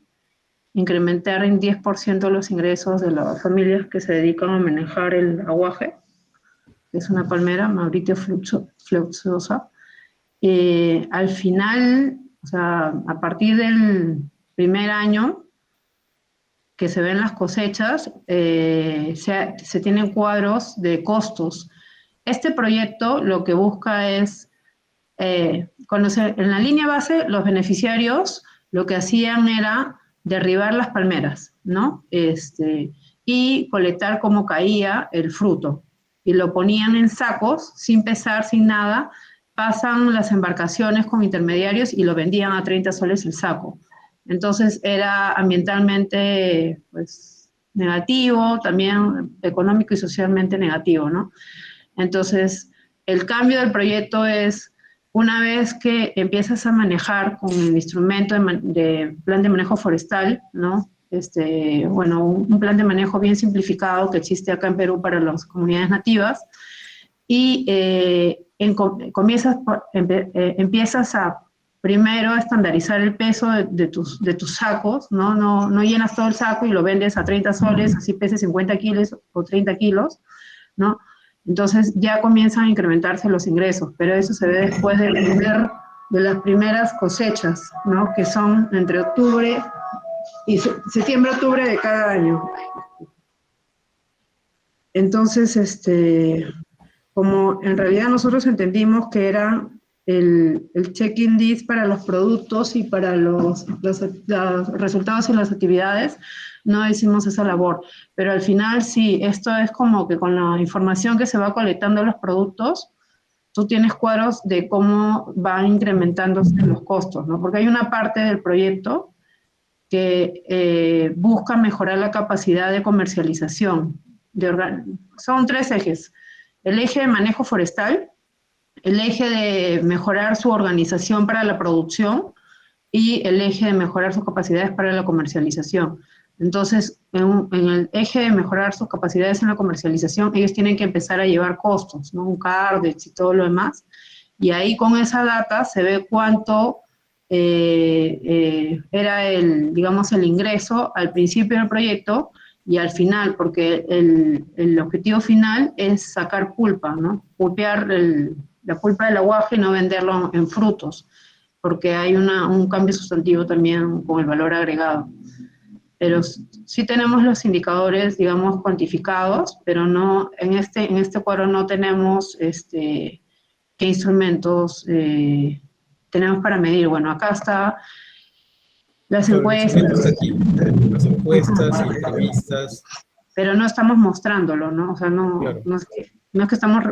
Incrementar en 10% los ingresos de las familias que se dedican a manejar el aguaje, que es una palmera, Mauritia fluxuosa. Al final, o sea, a partir del primer año que se ven las cosechas, se tienen cuadros de costos. Este proyecto lo que busca es, en la línea base, los beneficiarios lo que hacían era derribar las palmeras, ¿no? Y colectar cómo caía el fruto. Y lo ponían en sacos, sin pesar, sin nada. Pasan las embarcaciones con intermediarios y lo vendían a 30 soles el saco. Entonces era ambientalmente, pues, negativo, también económico y socialmente negativo, ¿no? Entonces, el cambio del proyecto es, una vez que empiezas a manejar con el instrumento de plan de manejo forestal, ¿no? Bueno, un plan de manejo bien simplificado que existe acá en Perú para las comunidades nativas, y empiezas a primero estandarizar el peso de tus sacos, ¿no? No llenas todo el saco y lo vendes a 30 soles, así pese 50 kilos o 30 kilos, ¿no? Entonces ya comienzan a incrementarse los ingresos, pero eso se ve después de las primeras cosechas, ¿no? Que son entre octubre y septiembre-octubre de cada año. Entonces, como en realidad nosotros entendimos que era el check-in list para los productos y para los resultados y las actividades, no hicimos esa labor. Pero al final sí, esto es como que con la información que se va colectando los productos, tú tienes cuadros de cómo van incrementándose los costos, ¿no? Porque hay una parte del proyecto que busca mejorar la capacidad de comercialización. Son 3 ejes. El eje de manejo forestal, el eje de mejorar su organización para la producción y el eje de mejorar sus capacidades para la comercialización. Entonces, en el eje de mejorar sus capacidades en la comercialización, ellos tienen que empezar a llevar costos, ¿no? Un CARDEX y todo lo demás. Y ahí con esa data se ve cuánto era digamos, el ingreso al principio del proyecto y al final, porque el objetivo final es sacar pulpa, ¿no? Pulpear la pulpa del aguaje y no venderlo en frutos, porque hay un cambio sustantivo también con el valor agregado. Pero sí tenemos los indicadores, digamos, cuantificados, pero no, en este cuadro no tenemos qué instrumentos tenemos para medir. Bueno, acá está las encuestas. Está aquí, las encuestas, entrevistas. Pero no estamos mostrándolo, ¿no? O sea, Claro. no es que estamos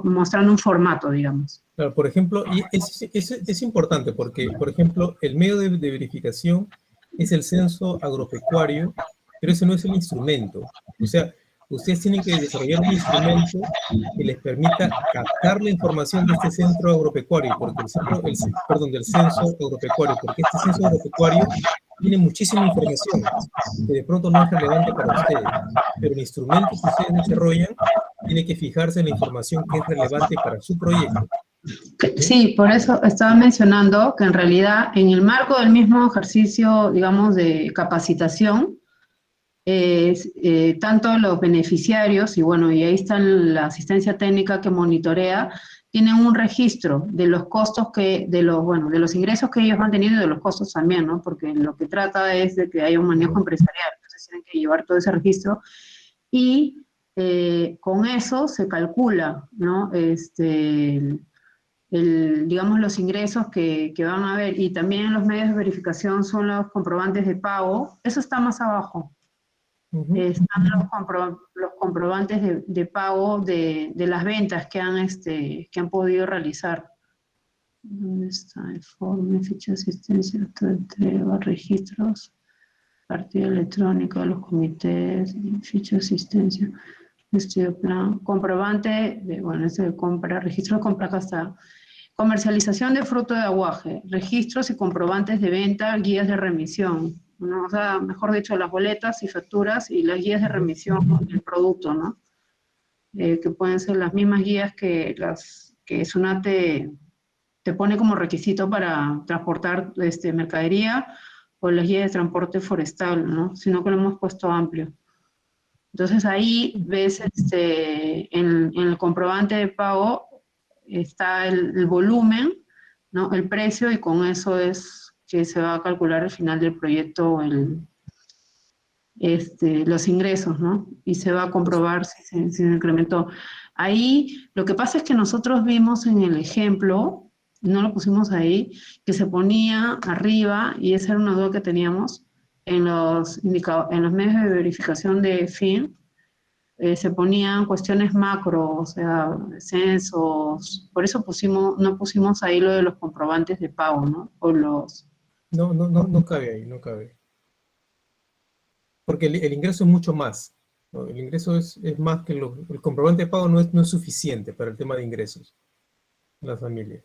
mostrando un formato, digamos. Claro, por ejemplo, y es importante porque, por ejemplo, el medio de verificación es el censo agropecuario, pero ese no es el instrumento. O sea, ustedes tienen que desarrollar un instrumento que les permita captar la información de este centro agropecuario, porque del censo agropecuario, porque este censo agropecuario tiene muchísima información que de pronto no es relevante para ustedes, pero el instrumento que ustedes desarrollan tiene que fijarse en la información que es relevante para su proyecto. Sí, por eso estaba mencionando que en realidad en el marco del mismo ejercicio, digamos, de capacitación, tanto los beneficiarios, y bueno, y ahí está la asistencia técnica que monitorea, tienen un registro de los costos de los ingresos que ellos han tenido y de los costos también, ¿no? Porque lo que trata es de que haya un manejo empresarial, entonces tienen que llevar todo ese registro y con eso se calcula, ¿no? Digamos, los ingresos que van a haber, y también los medios de verificación son los comprobantes de pago, eso está más abajo. Están los comprobantes de pago de las ventas que han podido realizar. ¿Dónde está? Informe, ficha de asistencia, acta de entrega, registros, partida electrónica de los comités, ficha de asistencia, estudio plan, comprobante de compra, registro de compra, acá está. Comercialización de fruto de aguaje, registros y comprobantes de venta, guías de remisión, ¿no? O sea, mejor dicho, las boletas y facturas y las guías de remisión del producto, ¿no? Que pueden ser las mismas guías que SUNAT te pone como requisito para transportar mercadería, o las guías de transporte forestal, ¿no? Sino que lo hemos puesto amplio. Entonces ahí ves en el comprobante de pago está el volumen, ¿no? El precio, y con eso es que se va a calcular al final del proyecto los ingresos, ¿no? Y se va a comprobar si se incrementó. Ahí lo que pasa es que nosotros vimos en el ejemplo, no lo pusimos ahí, que se ponía arriba, y esa era una duda que teníamos, en los medios de verificación de FIN, se ponían cuestiones macro, o sea, censos, por eso no pusimos ahí lo de los comprobantes de pago, ¿no? O los... No cabe ahí, no cabe. porque el ingreso es mucho más, ¿no? El ingreso es más que el comprobante de pago no es suficiente para el tema de ingresos en la familia.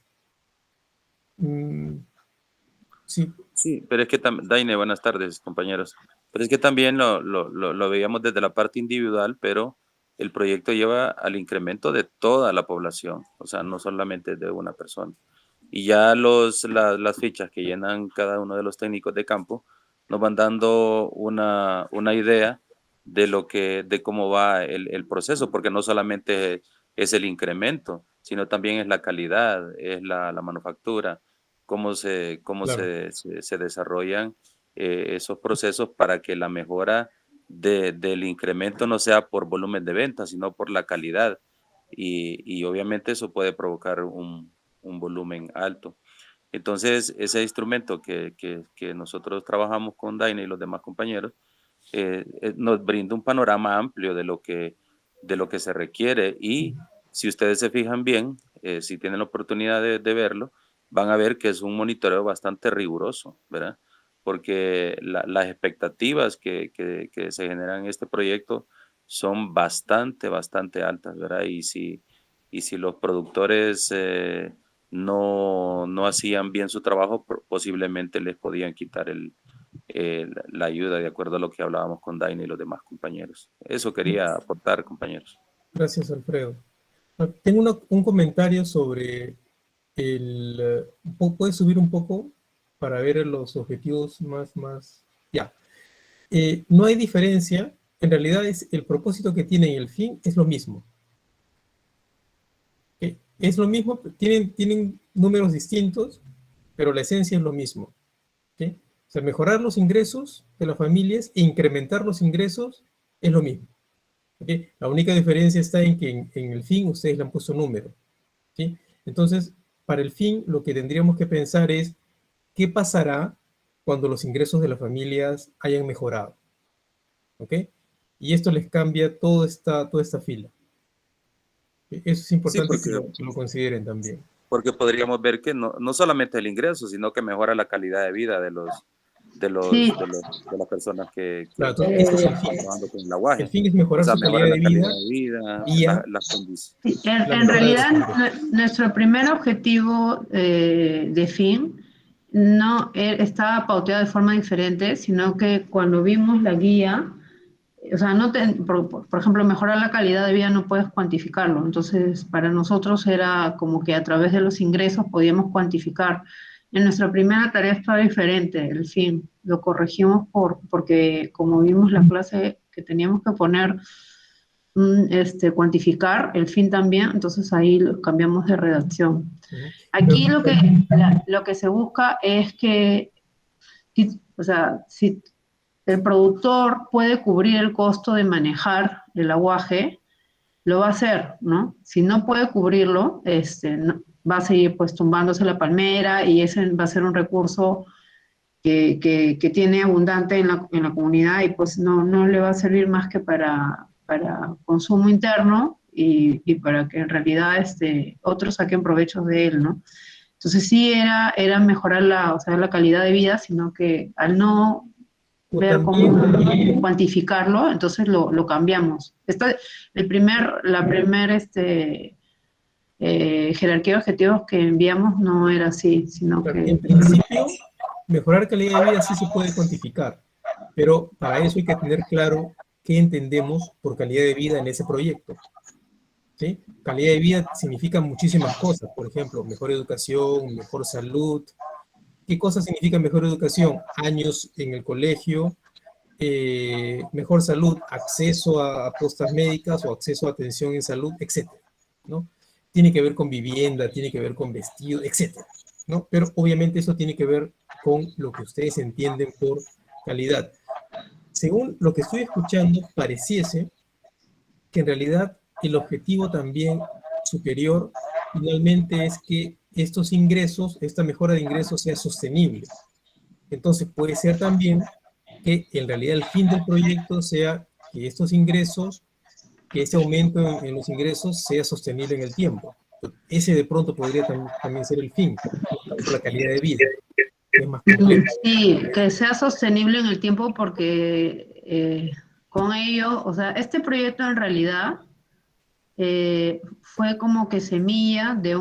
Sí. Sí, pero es que Daine, buenas tardes, compañeros. Pero es que también lo veíamos desde la parte individual, pero el proyecto lleva al incremento de toda la población, o sea, no solamente de una persona. Y ya las fichas que llenan cada uno de los técnicos de campo nos van dando una idea de cómo va el proceso, porque no solamente es el incremento, sino también es la calidad, es la manufactura, cómo Claro. se desarrollan esos procesos para que la mejora del incremento no sea por volumen de ventas, sino por la calidad. Y obviamente eso puede provocar un volumen alto. Entonces, ese instrumento que nosotros trabajamos con Daine y los demás compañeros, nos brinda un panorama amplio de lo que se requiere. Y si ustedes se fijan bien, si tienen la oportunidad de verlo, van a ver que es un monitoreo bastante riguroso, ¿verdad? Porque las expectativas que se generan en este proyecto son bastante altas, ¿verdad? Y si los productores no hacían bien su trabajo, posiblemente les podían quitar la ayuda, de acuerdo a lo que hablábamos con Daine y los demás compañeros. Eso quería aportar, compañeros. Gracias, Alfredo. Tengo un comentario sobre ¿puedes subir un poco para ver los objetivos más? Ya. No hay diferencia. En realidad el propósito que tienen y el fin es lo mismo. Es lo mismo, tienen números distintos, pero la esencia es lo mismo. ¿Sí? O sea, mejorar los ingresos de las familias e incrementar los ingresos es lo mismo. ¿Sí? La única diferencia está en que en el fin ustedes le han puesto número. ¿Sí? Entonces, para el fin, lo que tendríamos que pensar es qué pasará cuando los ingresos de las familias hayan mejorado. ¿Ok? Y esto les cambia toda esta fila. Eso es importante Sí, que lo consideren también. Porque podríamos ver que no solamente el ingreso, sino que mejora la calidad de vida de las personas que Claro, ese es el están fin. trabajando con el aguaje. El fin es mejorar O sea, su mejora calidad la de calidad de vida, las condiciones. Sí, la en mejora de realidad, los ingresos. nuestro primer objetivo de fin no estaba pauteado de forma diferente, sino que cuando vimos la guía, o sea, por ejemplo, mejorar la calidad de vida no puedes cuantificarlo. Entonces, para nosotros era como que a través de los ingresos podíamos cuantificar. En nuestra primera tarea estaba diferente, el fin. Lo corregimos porque como vimos la clase que teníamos que poner, cuantificar el fin también, entonces ahí lo cambiamos de redacción. Aquí lo que se busca es que, o sea, si el productor puede cubrir el costo de manejar el aguaje, lo va a hacer, ¿no? Si no puede cubrirlo, va a seguir pues tumbándose la palmera y ese va a ser un recurso que tiene abundante en la comunidad y pues no le va a servir más que para consumo interno y para que en realidad otros saquen provecho de él, ¿no? Entonces sí era mejorar la calidad de vida, sino que al no ver cómo cuantificarlo, entonces lo cambiamos. La primer jerarquía de objetivos que enviamos no era así, sino Claro, que... en principio, mejorar calidad de vida sí se puede cuantificar, pero para eso hay que tener claro qué entendemos por calidad de vida en ese proyecto. ¿Sí? Calidad de vida significa muchísimas cosas, por ejemplo, mejor educación, mejor salud. ¿Qué cosa significa mejor educación? Años en el colegio, mejor salud, acceso a postas médicas o acceso a atención en salud, etc. ¿No? Tiene que ver con vivienda, tiene que ver con vestido, etc. ¿No? Pero obviamente eso tiene que ver con lo que ustedes entienden por calidad. Según lo que estoy escuchando, pareciese que en realidad el objetivo también superior finalmente es que estos ingresos, esta mejora de ingresos sea sostenible. Entonces puede ser también que en realidad el fin del proyecto sea que estos ingresos, que ese aumento en los ingresos sea sostenible en el tiempo. Ese de pronto podría también ser el fin, por la calidad de vida, que es más complejo. Sí, que sea sostenible en el tiempo porque con ello, o sea, este proyecto en realidad fue como que semilla de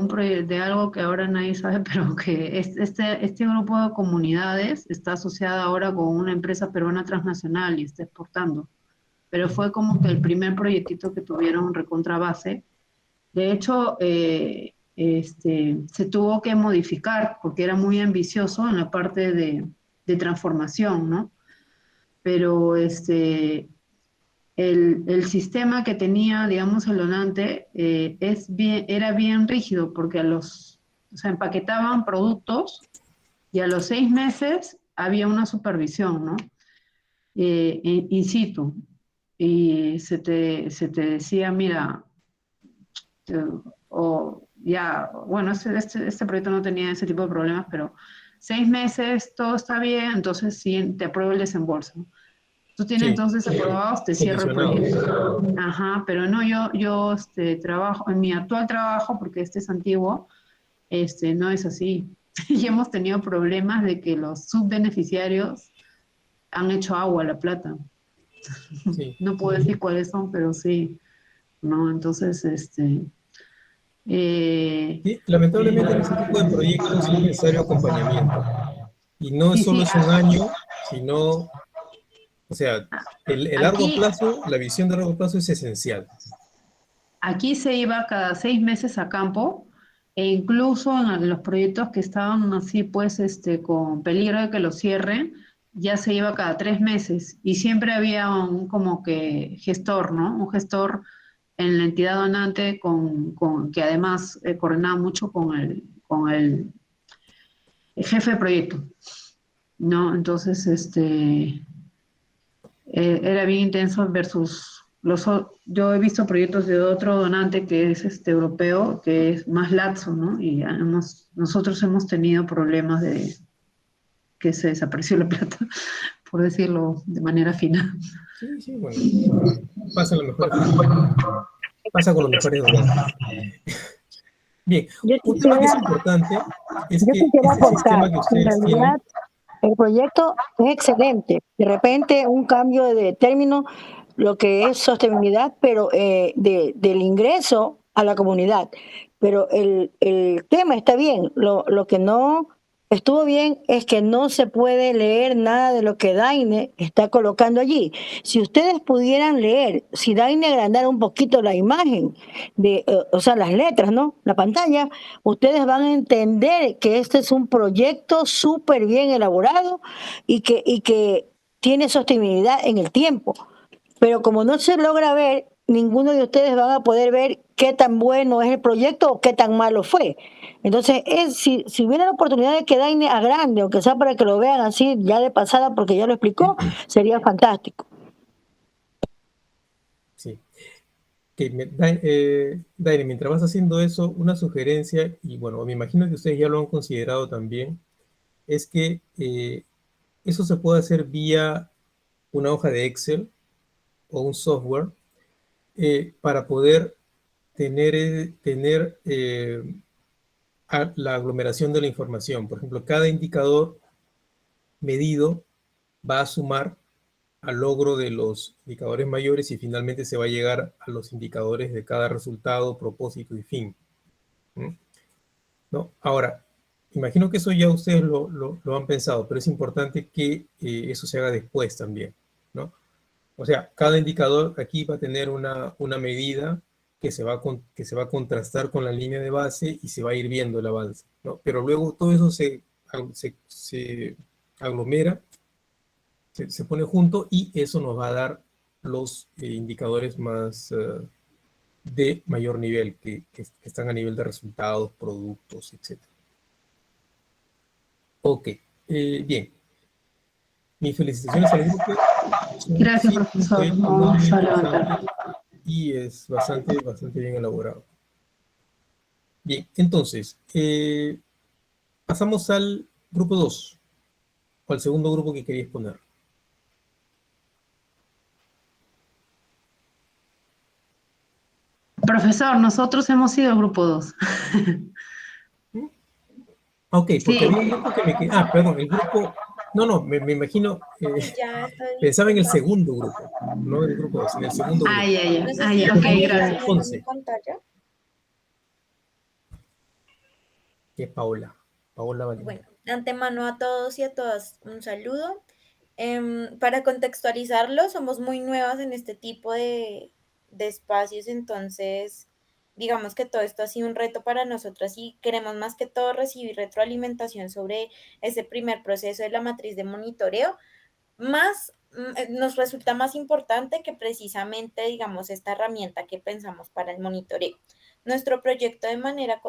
de algo que ahora nadie sabe, pero que este grupo de comunidades está asociado ahora con una empresa peruana transnacional y está exportando. Pero fue como que el primer proyectito que tuvieron recontra base. De hecho, se tuvo que modificar porque era muy ambicioso en la parte de transformación, ¿no? Pero el sistema que tenía, digamos, el donante era bien rígido porque o sea, empaquetaban productos y a los 6 meses había una supervisión, ¿no? In situ. Y se te decía, mira, o ya, bueno, este proyecto no tenía ese tipo de problemas, pero 6 meses, todo está bien, entonces sí, te apruebo el desembolso. Tú tienes Sí, entonces aprobados, te cierro el condicionados. proyecto. Ajá, pero no, yo trabajo, en mi actual trabajo, porque este es antiguo, no es así. Y hemos tenido problemas de que los subbeneficiarios han hecho agua a la plata. Sí. No puedo decir cuáles son, pero sí, ¿no? Entonces, Sí, lamentablemente en ese tipo de proyectos es necesario acompañamiento. Y no sí, solo sí, es un año, sino, o sea, el largo aquí, plazo, la visión de largo plazo es esencial. aquí se iba cada 6 meses a campo, e incluso en los proyectos que estaban así, pues, con peligro de que los cierren, ya se iba cada 3 meses, y siempre había un como que gestor, ¿no? Un gestor en la entidad donante que además coordinaba mucho el jefe de proyecto, ¿no? Entonces, era bien intenso versus yo he visto proyectos de otro donante que es europeo, que es más laxo, ¿no? Y nosotros hemos tenido problemas de que se desapareció la plata, por decirlo de manera fina. Sí, sí, bueno, pasa en las mejores familias, pasa con los mejores donantes. Bien, Yo un tema que quisiera, es importante es yo que quisiera este aportar, sistema que en ustedes tienen, realidad el proyecto es excelente. De repente un cambio de término, lo que es sostenibilidad, pero del ingreso a la comunidad. Pero el tema está bien. Lo que no estuvo bien es que no se puede leer nada de lo que Daine está colocando allí. Si ustedes pudieran leer, si Daine agrandara un poquito la imagen, o sea, las letras, ¿no? La pantalla, ustedes van a entender que este es un proyecto súper bien elaborado y que tiene sostenibilidad en el tiempo. Pero como no se logra ver, ninguno de ustedes van a poder ver qué tan bueno es el proyecto o qué tan malo fue. Entonces, si hubiera la oportunidad de que Daine agrande, aunque sea para que lo vean así ya de pasada, porque ya lo explicó, sería fantástico. sí, Daire, mientras vas haciendo eso, una sugerencia, y bueno, me imagino que ustedes ya lo han considerado también, es que eso se puede hacer vía una hoja de Excel o un software para poder tener la aglomeración de la información. Por ejemplo, cada indicador medido va a sumar al logro de los indicadores mayores y finalmente se va a llegar a los indicadores de cada resultado, propósito y fin. ¿No? Ahora, imagino que eso ya ustedes lo han pensado, pero es importante que eso se haga después también, ¿no? O sea, cada indicador aquí va a tener una medida que se va a contrastar con la línea de base y se va a ir viendo el avance, ¿no? Pero luego todo eso se aglomera, se pone junto y eso nos va a dar los indicadores más de mayor nivel, que están a nivel de resultados, productos, etc. Ok, bien. Mis felicitaciones al grupo. Gracias, Sí, un profesor. proyecto muy Vamos a interesante levantar. y es bastante bien elaborado. Bien, entonces, pasamos al grupo 2, o al segundo grupo que quería exponer. Profesor, nosotros hemos sido el grupo 2. Ok, porque Sí. había un grupo que me quedó. Ah, perdón, el grupo. No, me imagino, Ya estoy pensaba en el compartiendo. segundo grupo, no en el grupo 2, en el segundo grupo. No sé si ya, me ok, están gracias. viendo en mi 11, pantalla. que es Paola Valiente. Bueno, de antemano a todos y a todas un saludo. Para contextualizarlo, somos muy nuevas en este tipo de espacios, entonces digamos que todo esto ha sido un reto para nosotras y queremos más que todo recibir retroalimentación sobre ese primer proceso de la matriz de monitoreo. Nos resulta más importante que precisamente, digamos, esta herramienta que pensamos para el monitoreo. Nuestro proyecto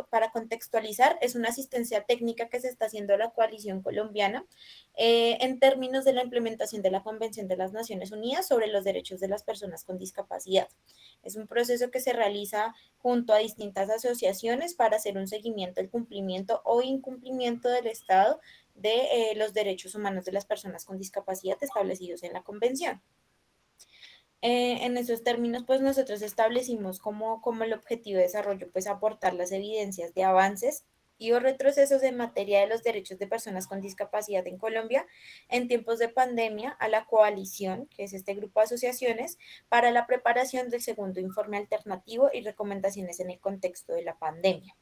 para contextualizar es una asistencia técnica que se está haciendo a la coalición colombiana en términos de la implementación de la Convención de las Naciones Unidas sobre los derechos de las personas con discapacidad. Es un proceso que se realiza junto a distintas asociaciones para hacer un seguimiento del cumplimiento o incumplimiento del Estado de los derechos humanos de las personas con discapacidad establecidos en la Convención. En esos términos, pues nosotros establecimos como el objetivo de desarrollo, pues aportar las evidencias de avances y o retrocesos en materia de los derechos de personas con discapacidad en Colombia en tiempos de pandemia a la coalición, que es este grupo de asociaciones, para la preparación del segundo informe alternativo y recomendaciones en el contexto de la pandemia.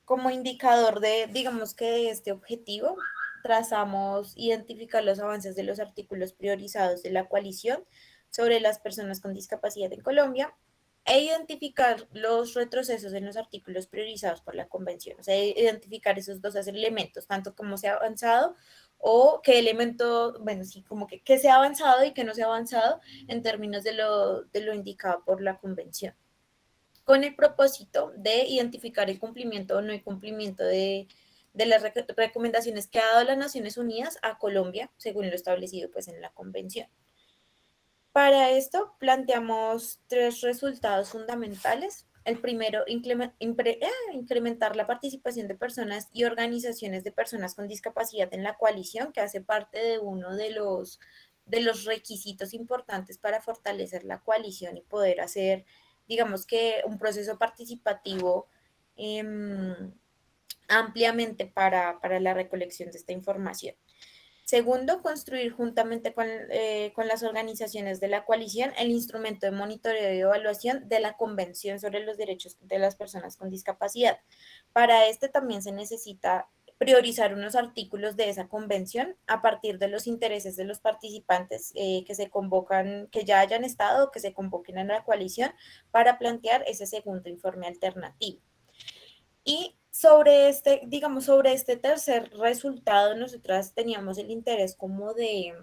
Como indicador de, digamos que de este objetivo, trazamos identificar los avances de los artículos priorizados de la coalición sobre las personas con discapacidad en Colombia e identificar los retrocesos en los artículos priorizados por la convención, o sea, identificar esos dos elementos, tanto como se ha avanzado o qué elemento, bueno, sí, como que se ha avanzado y que no se ha avanzado en términos de lo indicado por la convención, con el propósito de identificar el cumplimiento o no cumplimiento de las recomendaciones que ha dado las Naciones Unidas a Colombia, según lo establecido pues en la convención. Para esto planteamos 3 resultados fundamentales. El primero, incrementar la participación de personas y organizaciones de personas con discapacidad en la coalición, que hace parte de uno de los requisitos importantes para fortalecer la coalición y poder hacer, digamos que, un proceso participativo ampliamente para la recolección de esta información. Segundo, construir juntamente con las organizaciones de la coalición el instrumento de monitoreo y evaluación de la Convención sobre los Derechos de las Personas con Discapacidad. Para este también se necesita priorizar unos artículos de esa convención a partir de los intereses de los participantes que se convocan, que ya hayan estado o que se convoquen en la coalición para plantear ese segundo informe alternativo. Y sobre este tercer resultado, nosotras teníamos el interés como de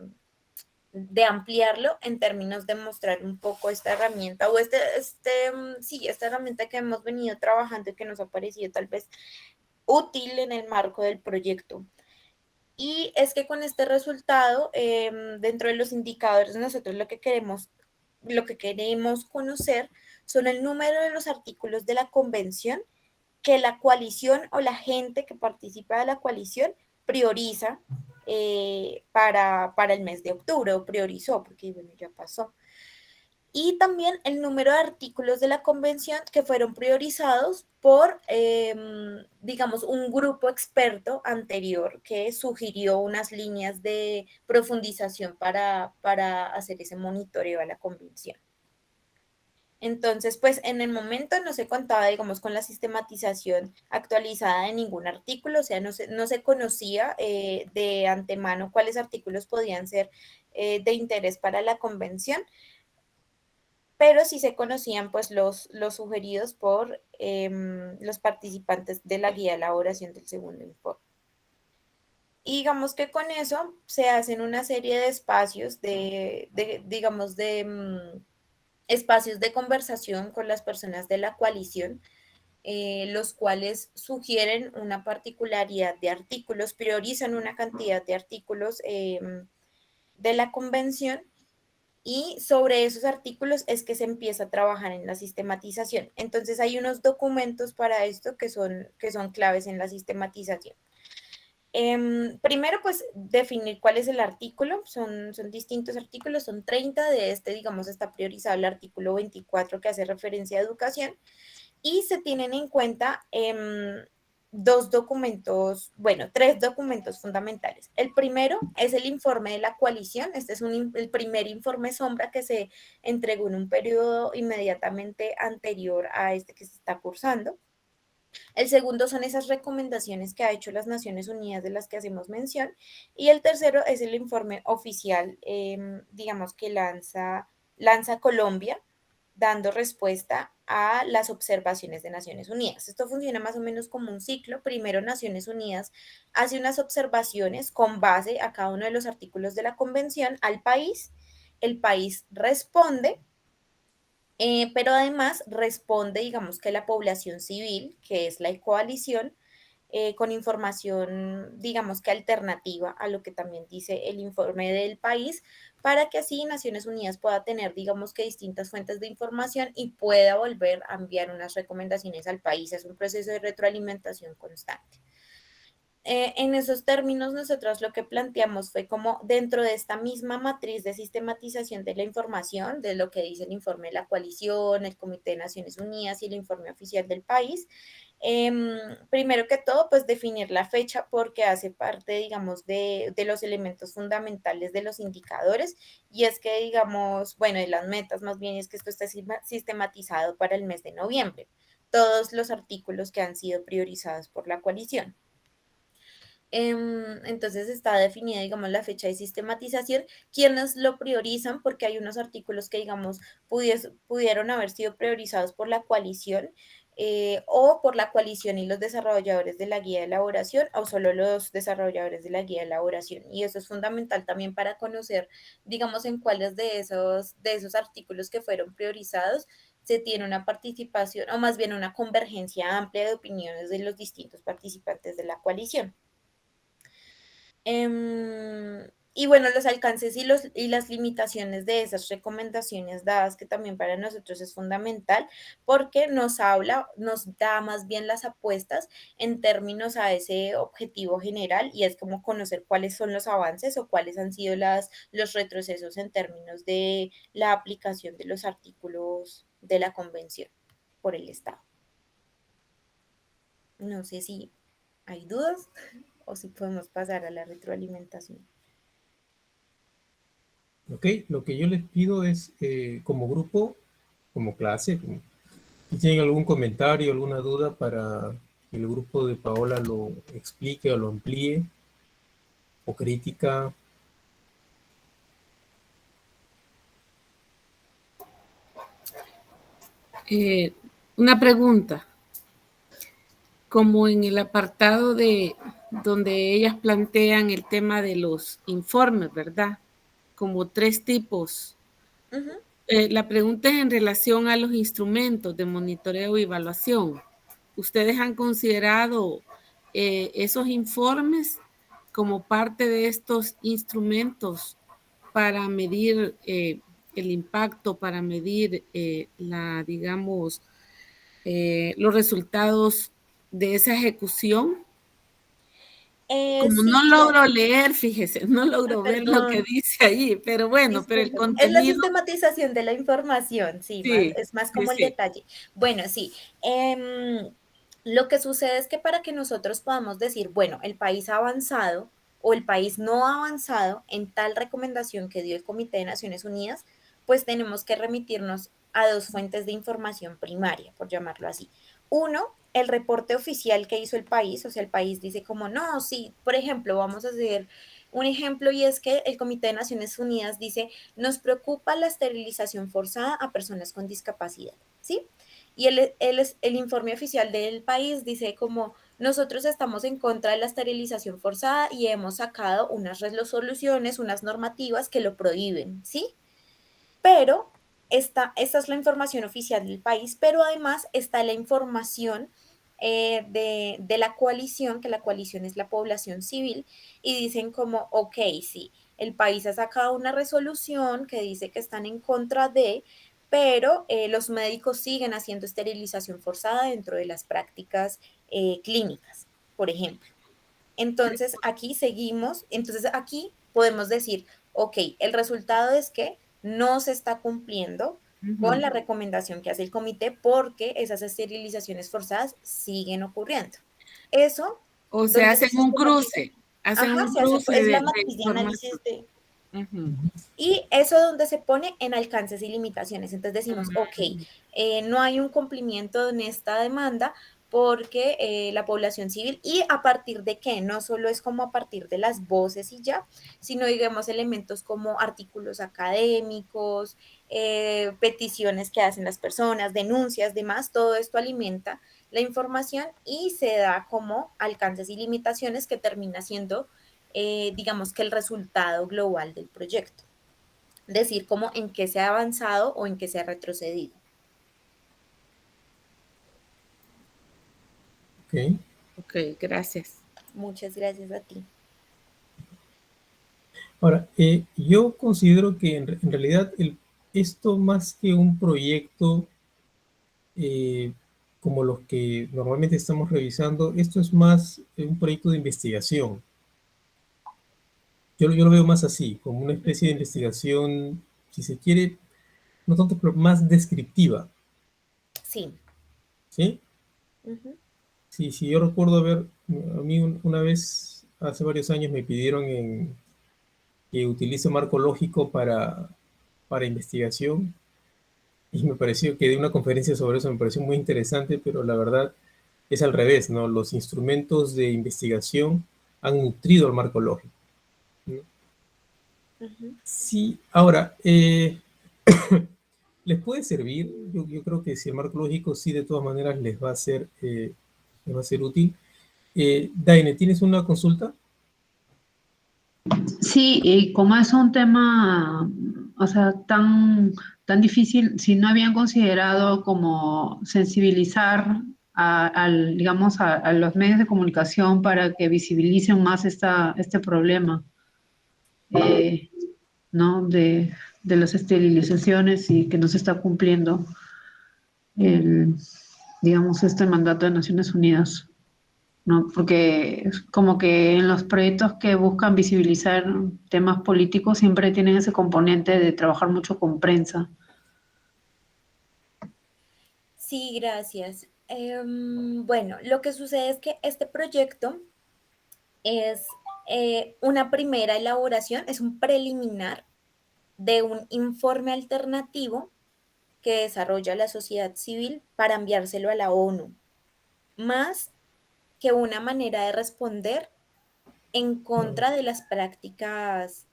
ampliarlo en términos de mostrar un poco esta herramienta o esta herramienta que hemos venido trabajando y que nos ha parecido tal vez útil en el marco del proyecto. Y es que con este resultado, dentro de los indicadores, nosotros lo que queremos conocer son el número de los artículos de la convención que la coalición o la gente que participa de la coalición prioriza para el mes de octubre, o priorizó, porque bueno, ya pasó. Y también el número de artículos de la convención que fueron priorizados por, digamos, un grupo experto anterior que sugirió unas líneas de profundización para hacer ese monitoreo a la convención. Entonces, pues en el momento no se contaba, digamos, con la sistematización actualizada de ningún artículo, o sea, no se conocía de antemano cuáles artículos podían ser de interés para la convención, pero sí se conocían pues los sugeridos por los participantes de la guía de elaboración del segundo informe. Y digamos que con eso se hacen una serie de espacios espacios de conversación con las personas de la coalición, los cuales sugieren una particularidad de artículos, priorizan una cantidad de artículos de la convención, y sobre esos artículos es que se empieza a trabajar en la sistematización. Entonces hay unos documentos para esto que son claves en la sistematización. Primero, pues, definir cuál es el artículo. Son distintos artículos, son 30 de digamos, está priorizado el artículo 24 que hace referencia a educación, y se tienen en cuenta dos documentos, bueno, tres documentos fundamentales. El primero es el informe de la coalición. Este es el primer informe sombra que se entregó en un periodo inmediatamente anterior a este que se está cursando. El segundo son esas recomendaciones que ha hecho las Naciones Unidas de las que hacemos mención. Y el tercero es el informe oficial, digamos, que lanza Colombia, dando respuesta a las observaciones de Naciones Unidas. Esto funciona más o menos como un ciclo. Primero, Naciones Unidas hace unas observaciones con base a cada uno de los artículos de la convención al país. El país responde, pero además responde, digamos, que la población civil, que es la coalición, con información, digamos que alternativa a lo que también dice el informe del país, para que así Naciones Unidas pueda tener, digamos que distintas fuentes de información y pueda volver a enviar unas recomendaciones al país. Es un proceso de retroalimentación constante. En esos términos, nosotros lo que planteamos fue como dentro de esta misma matriz de sistematización de la información, de lo que dice el informe de la coalición, el Comité de Naciones Unidas y el informe oficial del país, primero que todo, pues definir la fecha porque hace parte, digamos, de los elementos fundamentales de los indicadores y es que, digamos, bueno, de las metas más bien es que esto esté sistematizado para el mes de noviembre, todos los artículos que han sido priorizados por la coalición. Entonces está definida, digamos, la fecha de sistematización, quienes lo priorizan, porque hay unos artículos que, digamos, pudieron haber sido priorizados por la coalición o por la coalición y los desarrolladores de la guía de elaboración o solo los desarrolladores de la guía de elaboración. Y eso es fundamental también para conocer, digamos, en cuáles de esos artículos que fueron priorizados se tiene una participación o más bien una convergencia amplia de opiniones de los distintos participantes de la coalición. Y bueno, los alcances y las limitaciones de esas recomendaciones dadas, que también para nosotros es fundamental, porque nos da más bien las apuestas en términos a ese objetivo general, y es como conocer cuáles son los avances o cuáles han sido los retrocesos en términos de la aplicación de los artículos de la convención por el Estado. No sé si hay dudas o si podemos pasar a la retroalimentación. Ok, lo que yo les pido es, como grupo, como clase, si tienen algún comentario, alguna duda para que el grupo de Paola lo explique o lo amplíe, o crítica. Una pregunta. Como en el apartado de donde ellas plantean el tema de los informes, ¿verdad? Como 3 tipos. La pregunta es en relación a los instrumentos de monitoreo y evaluación. ¿Ustedes han considerado esos informes como parte de estos instrumentos para medir el impacto, para medir los resultados de esa ejecución? Como Sí, no logro leer, fíjese, no logro ver lo que perdón. dice ahí, pero bueno, pero el Disculpen. Es la contenido, sistematización de la información, sí, sí, es más sí, como el sí. detalle. Bueno, sí. Lo que sucede es que para que nosotros podamos decir, bueno, el país ha avanzado o el país no ha avanzado en tal recomendación que dio el Comité de Naciones Unidas, pues tenemos que remitirnos a dos fuentes de información primaria, por llamarlo así. Uno, el reporte oficial que hizo el país, o sea, el país dice como, no, sí, por ejemplo, vamos a hacer un ejemplo y es que el Comité de Naciones Unidas dice, nos preocupa la esterilización forzada a personas con discapacidad, ¿sí? Y el informe oficial del país dice como nosotros estamos en contra de la esterilización forzada y hemos sacado unas resoluciones, unas normativas que lo prohíben, ¿sí? Pero esta es la información oficial del país, pero además está la información de la coalición, que la coalición es la población civil, y dicen como, ok, sí, el país ha sacado una resolución que dice que están en contra de, pero los médicos siguen haciendo esterilización forzada dentro de las prácticas clínicas, por ejemplo. Entonces, aquí podemos decir, ok, el resultado es que no se está cumpliendo con la recomendación que hace el comité porque esas esterilizaciones forzadas siguen ocurriendo. eso, O sea, donde se hacen un sistematiza. cruce. Hacen Ajá, un se hace, cruce es la de matriz de análisis información. de... Ujú. Y eso donde se pone en alcances y limitaciones. Entonces decimos, ok, no hay un cumplimiento en esta demanda porque la población civil, y a partir de qué, no solo es como a partir de las voces y ya, sino digamos elementos como artículos académicos, peticiones que hacen las personas, denuncias, demás, todo esto alimenta la información y se da como alcances y limitaciones que termina siendo, digamos que el resultado global del proyecto. Decir como en qué se ha avanzado o en qué se ha retrocedido. Ok. Ok, gracias. Muchas gracias a ti. Ahora, yo considero que en realidad esto más que un proyecto como los que normalmente estamos revisando, esto es más un proyecto de investigación. Yo lo veo más así, como una especie de investigación, si se quiere, no tanto, pero más descriptiva. Sí. ¿Sí? Uh-huh. Sí, sí, yo recuerdo a mí una vez, hace varios años, me pidieron que utilice marco lógico para investigación y me pareció que de una conferencia sobre eso me pareció muy interesante, pero la verdad es al revés, ¿no? Los instrumentos de investigación han nutrido el marco lógico, ¿no? Uh-huh. Sí, ahora, ¿les puede servir? Yo creo que si el marco lógico sí, de todas maneras les va a ser útil. Daine, ¿tienes una consulta? Sí, y como es un tema, o sea, tan difícil, si no habían considerado como sensibilizar digamos, a los medios de comunicación para que visibilicen más este problema, eh, ¿no? De las esterilizaciones y que no se está cumpliendo digamos, este mandato de Naciones Unidas. ¿No? Porque es como que en los proyectos que buscan visibilizar temas políticos siempre tienen ese componente de trabajar mucho con prensa. Sí, gracias. Bueno, lo que sucede es que este proyecto es una primera elaboración, es un preliminar de un informe alternativo que desarrolla la sociedad civil para enviárselo a la ONU, más que una manera de responder en contra de las prácticas,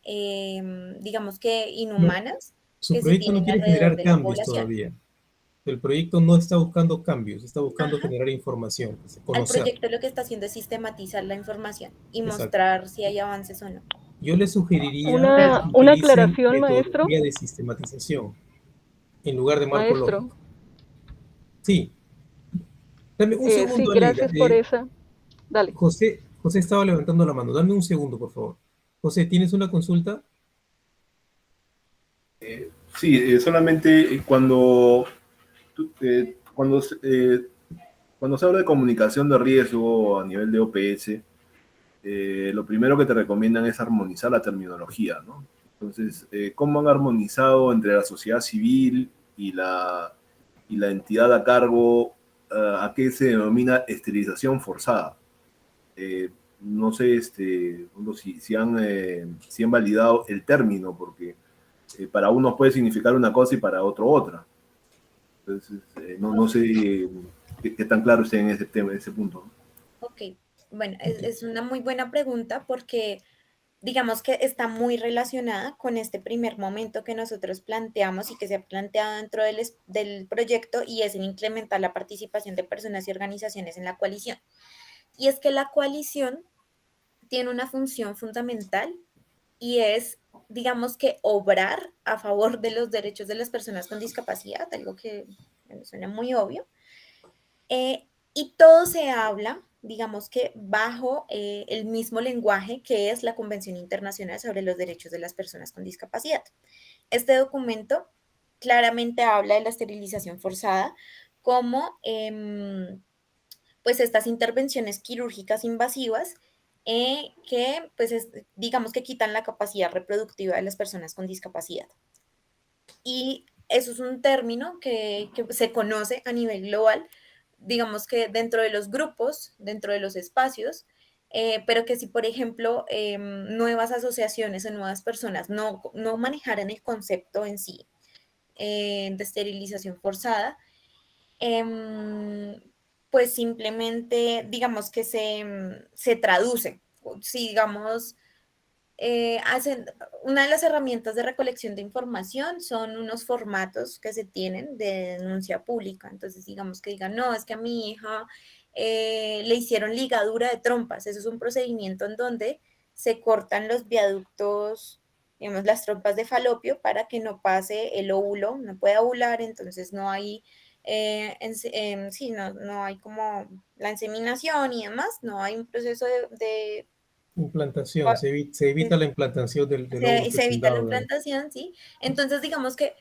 digamos que No, inhumanas su que se proyecto no tienen quiere alrededor generar de la cambios población. todavía. El proyecto no está buscando cambios, está buscando Ajá. generar información, Al conocer. proyecto lo que está haciendo es sistematizar la información y Exacto. mostrar si hay avances o no. Yo les sugeriría que Una utilicen aclaración, maestro. metodología de sistematización en lugar de marco Maestro, lógico. Sí, dame un sí, segundo, Aleida. gracias por esa. Dale. José estaba levantando la mano. Dame un segundo, por favor. José, ¿tienes una consulta? Sí, solamente cuando se habla de comunicación de riesgo a nivel de OPS, lo primero que te recomiendan es armonizar la terminología, ¿no? Entonces, ¿cómo han armonizado entre la sociedad civil y la entidad a cargo a qué se denomina esterilización forzada? No sé si han validado el término, porque para unos puede significar una cosa y para otro otra. Entonces, no sé qué tan claro esté en ese tema, en ese punto, ¿no? Ok, bueno, es una muy buena pregunta porque digamos que está muy relacionada con este primer momento que nosotros planteamos y que se ha planteado dentro del proyecto, y es en incrementar la participación de personas y organizaciones en la coalición. Y es que la coalición tiene una función fundamental y es, digamos que, obrar a favor de los derechos de las personas con discapacidad, algo que me suena muy obvio. Y todo se habla, digamos que bajo el mismo lenguaje que es la Convención Internacional sobre los Derechos de las Personas con Discapacidad. Este documento claramente habla de la esterilización forzada como pues estas intervenciones quirúrgicas invasivas que pues digamos que quitan la capacidad reproductiva de las personas con discapacidad. Y eso es un término que se conoce a nivel global digamos que dentro de los grupos, dentro de los espacios, pero que si, por ejemplo, nuevas asociaciones o nuevas personas no manejaran el concepto en sí de esterilización forzada, pues simplemente, digamos que se traduce. Si, digamos, una de las herramientas de recolección de información son unos formatos que se tienen de denuncia pública. Entonces, digamos que digan, no, es que a mi hija le hicieron ligadura de trompas. Eso es un procedimiento en donde se cortan los viaductos, digamos, las trompas de falopio para que no pase el óvulo, no pueda ovular, entonces no hay, sí, no hay como la inseminación y demás, no hay un proceso de Implantación, se evita la implantación del óvulo se evita la fecundado. implantación, ¿sí? Entonces, digamos que,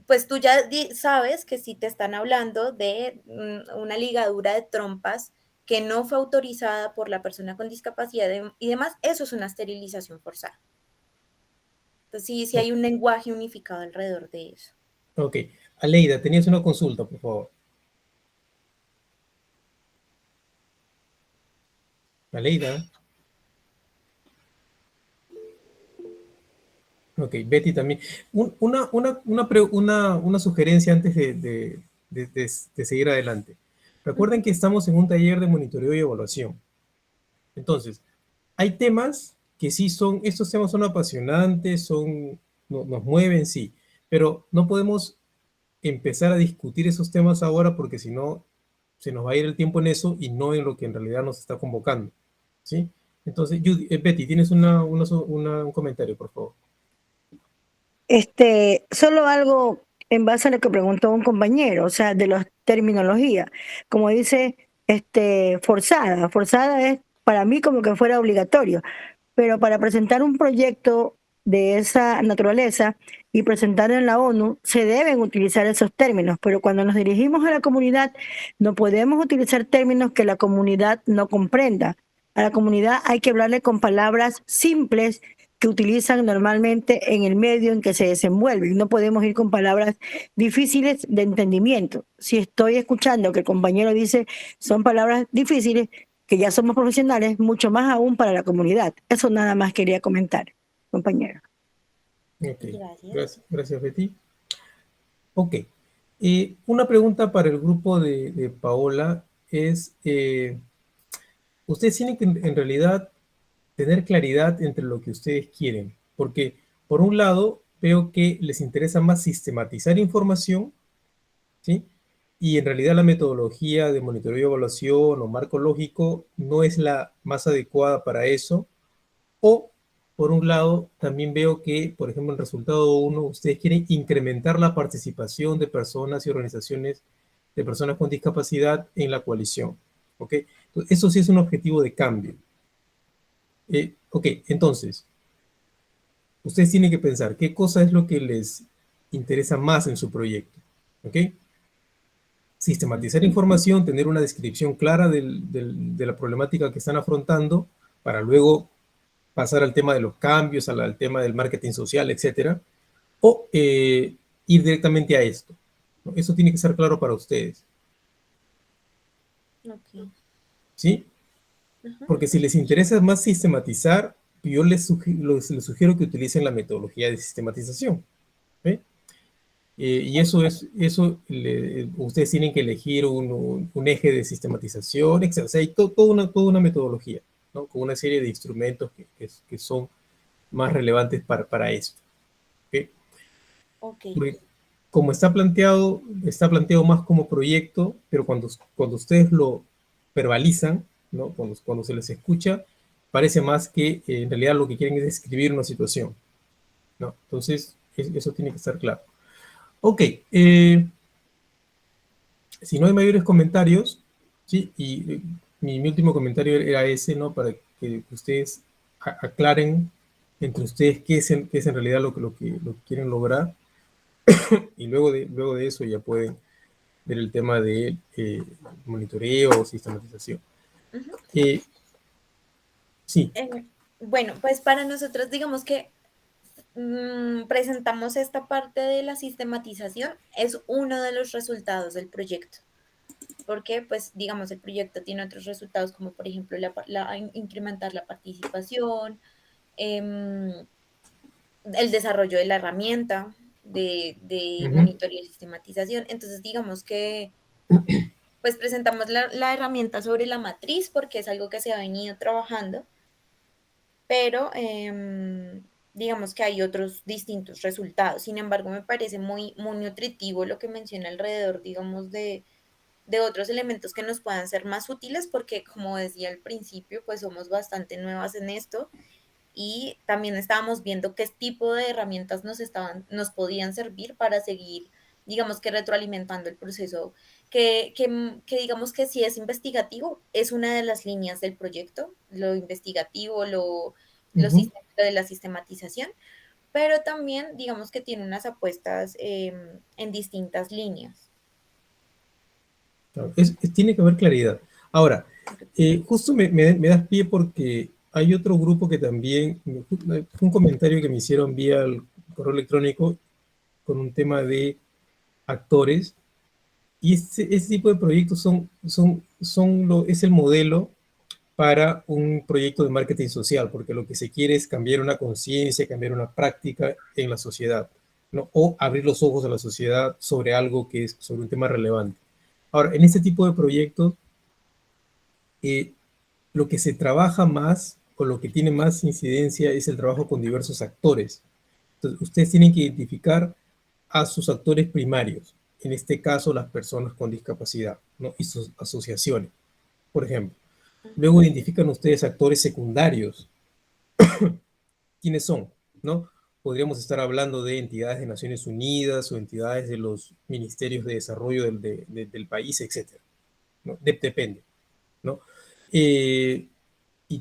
pues tú ya sabes que si te están hablando de una ligadura de trompas que no fue autorizada por la persona con discapacidad y demás, eso es una esterilización forzada. Entonces, sí hay un lenguaje unificado alrededor de eso. Ok. Aleida, tenías una consulta, por favor. Aleida. Ok, Betty también. Una sugerencia antes de seguir adelante. Recuerden que estamos en un taller de monitoreo y evaluación. Entonces, hay temas que sí son, estos temas son apasionantes, nos mueven, sí, pero no podemos empezar a discutir esos temas ahora porque si no, se nos va a ir el tiempo en eso y no en lo que en realidad nos está convocando, ¿sí? Entonces, Betty, tienes un comentario, por favor. Solo algo en base a lo que preguntó un compañero, o sea, de la terminología. Como dice, forzada. Forzada es para mí como que fuera obligatorio, pero para presentar un proyecto de esa naturaleza y presentarlo en la ONU, se deben utilizar esos términos, pero cuando nos dirigimos a la comunidad, no podemos utilizar términos que la comunidad no comprenda. A la comunidad hay que hablarle con palabras simples que utilizan normalmente en el medio en que se desenvuelven. No podemos ir con palabras difíciles de entendimiento. Si estoy escuchando que el compañero dice son palabras difíciles, que ya somos profesionales, mucho más aún para la comunidad. Eso nada más quería comentar, compañero. Ok, gracias Betty. Ok, una pregunta para el grupo de Paola es, ustedes tienen que en realidad tener claridad entre lo que ustedes quieren, porque por un lado veo que les interesa más sistematizar información, ¿sí? Y en realidad la metodología de monitoreo y evaluación o marco lógico no es la más adecuada para eso. O, por un lado, también veo que, por ejemplo, en el resultado 1, ustedes quieren incrementar la participación de personas y organizaciones de personas con discapacidad en la coalición. ¿Ok? Entonces, eso sí es un objetivo de cambio. Ok, entonces, ustedes tienen que pensar qué cosa es lo que les interesa más en su proyecto. ¿Ok? Sistematizar información, tener una descripción clara de la problemática que están afrontando para luego pasar al tema de los cambios, al tema del marketing social, etcétera, o ir directamente a esto. ¿No? Eso tiene que ser claro para ustedes. Okay. ¿Sí? Porque si les interesa más sistematizar, yo les sugiero que utilicen la metodología de sistematización. ¿Sí? Y ustedes tienen que elegir un eje de sistematización, etc. O sea, hay toda una metodología, ¿no? Con una serie de instrumentos que son más relevantes para esto. ¿Okay? Okay. Porque como está planteado más como proyecto, pero cuando ustedes lo verbalizan, ¿no? Cuando se les escucha, parece más que en realidad lo que quieren es describir una situación, ¿no? Entonces, eso tiene que estar claro. Ok, si no hay mayores comentarios, ¿sí? Y mi último comentario era ese, ¿no? Para que ustedes aclaren entre ustedes qué es en realidad lo que quieren lograr, y luego de eso ya pueden ver el tema de monitoreo o sistematización. Sí. Bueno, pues para nosotros digamos que presentamos esta parte de la sistematización, es uno de los resultados del proyecto. porque, pues, digamos, el proyecto tiene otros resultados, como por ejemplo incrementar la participación, em, el desarrollo de la herramienta de monitoreo y sistematización. Entonces, digamos que pues presentamos la herramienta sobre la matriz porque es algo que se ha venido trabajando, pero digamos que hay otros distintos resultados. Sin embargo, me parece muy, muy nutritivo lo que menciona alrededor, digamos, de otros elementos que nos puedan ser más útiles porque, como decía al principio, pues somos bastante nuevas en esto y también estábamos viendo qué tipo de herramientas nos podían servir para seguir, digamos que retroalimentando el proceso, que digamos que si es investigativo, es una de las líneas del proyecto, lo investigativo, lo de la sistematización, pero también digamos que tiene unas apuestas en distintas líneas. Claro, tiene que haber claridad. Ahora, justo me das pie porque hay otro grupo que también, un comentario que me hicieron vía el correo electrónico con un tema de actores, y ese tipo de proyectos es el modelo para un proyecto de marketing social, porque lo que se quiere es cambiar una conciencia, cambiar una práctica en la sociedad, ¿no? O abrir los ojos a la sociedad sobre algo que es sobre un tema relevante. Ahora, en este tipo de proyectos, lo que se trabaja más o lo que tiene más incidencia es el trabajo con diversos actores. Entonces, ustedes tienen que identificar a sus actores primarios, en este caso las personas con discapacidad, ¿no? Y sus asociaciones, por ejemplo. Luego identifican ustedes actores secundarios. ¿Quiénes son? ¿No? Podríamos estar hablando de entidades de Naciones Unidas o entidades de los ministerios de desarrollo del país, etc. ¿No? Depende, ¿no? Y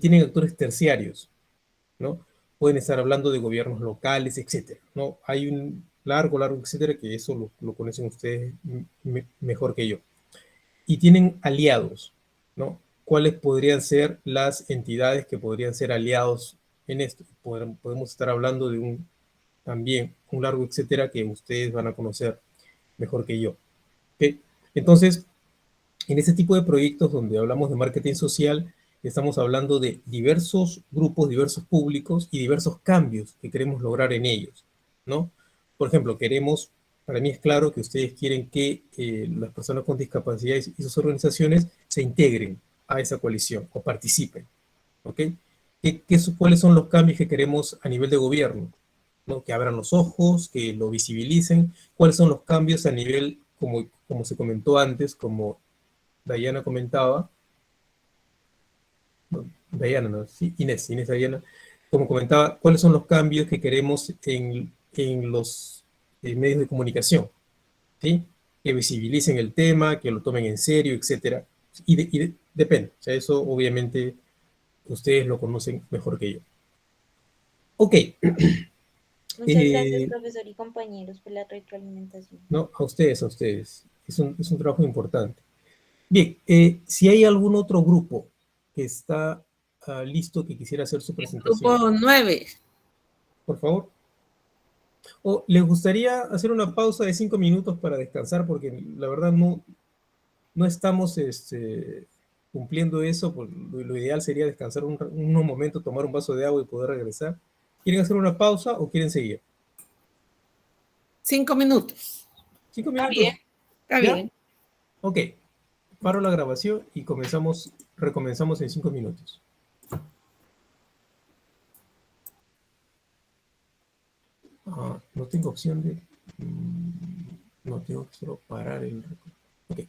tienen actores terciarios, ¿no? Pueden estar hablando de gobiernos locales, etc. ¿No? Hay un largo, etcétera, que eso lo conocen ustedes mejor que yo. Y tienen aliados, ¿no? ¿Cuáles podrían ser las entidades que podrían ser aliados en esto? Podemos estar hablando de también un largo etcétera que ustedes van a conocer mejor que yo. ¿Okay? Entonces, en este tipo de proyectos donde hablamos de marketing social, estamos hablando de diversos grupos, diversos públicos y diversos cambios que queremos lograr en ellos, ¿no? Por ejemplo, para mí es claro que ustedes quieren que las personas con discapacidad y sus organizaciones se integren a esa coalición o participen, ¿ok? ¿Cuáles son los cambios que queremos a nivel de gobierno? ¿No? Que abran los ojos, que lo visibilicen. ¿Cuáles son los cambios a nivel, como se comentó antes, como Dayana comentaba, Dayana, ¿no? Sí, Inés Dayana, como comentaba, ¿cuáles son los cambios que queremos en los medios de comunicación? ¿Sí? Que visibilicen el tema, que lo tomen en serio, etcétera. Depende, o sea, eso obviamente ustedes lo conocen mejor que yo. Ok. Muchas gracias, profesor y compañeros, por la retroalimentación. No, a ustedes. Es un trabajo importante. Bien, si hay algún otro grupo que está listo, que quisiera hacer su presentación. Grupo 9. Por favor. ¿O les gustaría hacer una pausa de 5 minutos para descansar? Porque la verdad no estamos cumpliendo eso. Pues lo ideal sería descansar unos momentos, tomar un vaso de agua y poder regresar. ¿Quieren hacer una pausa o quieren seguir? 5 minutos. 5 minutos. Está bien. Ok. Paro la grabación y recomenzamos en 5 minutos. No tengo opción de... No tengo que solo parar el... Ok.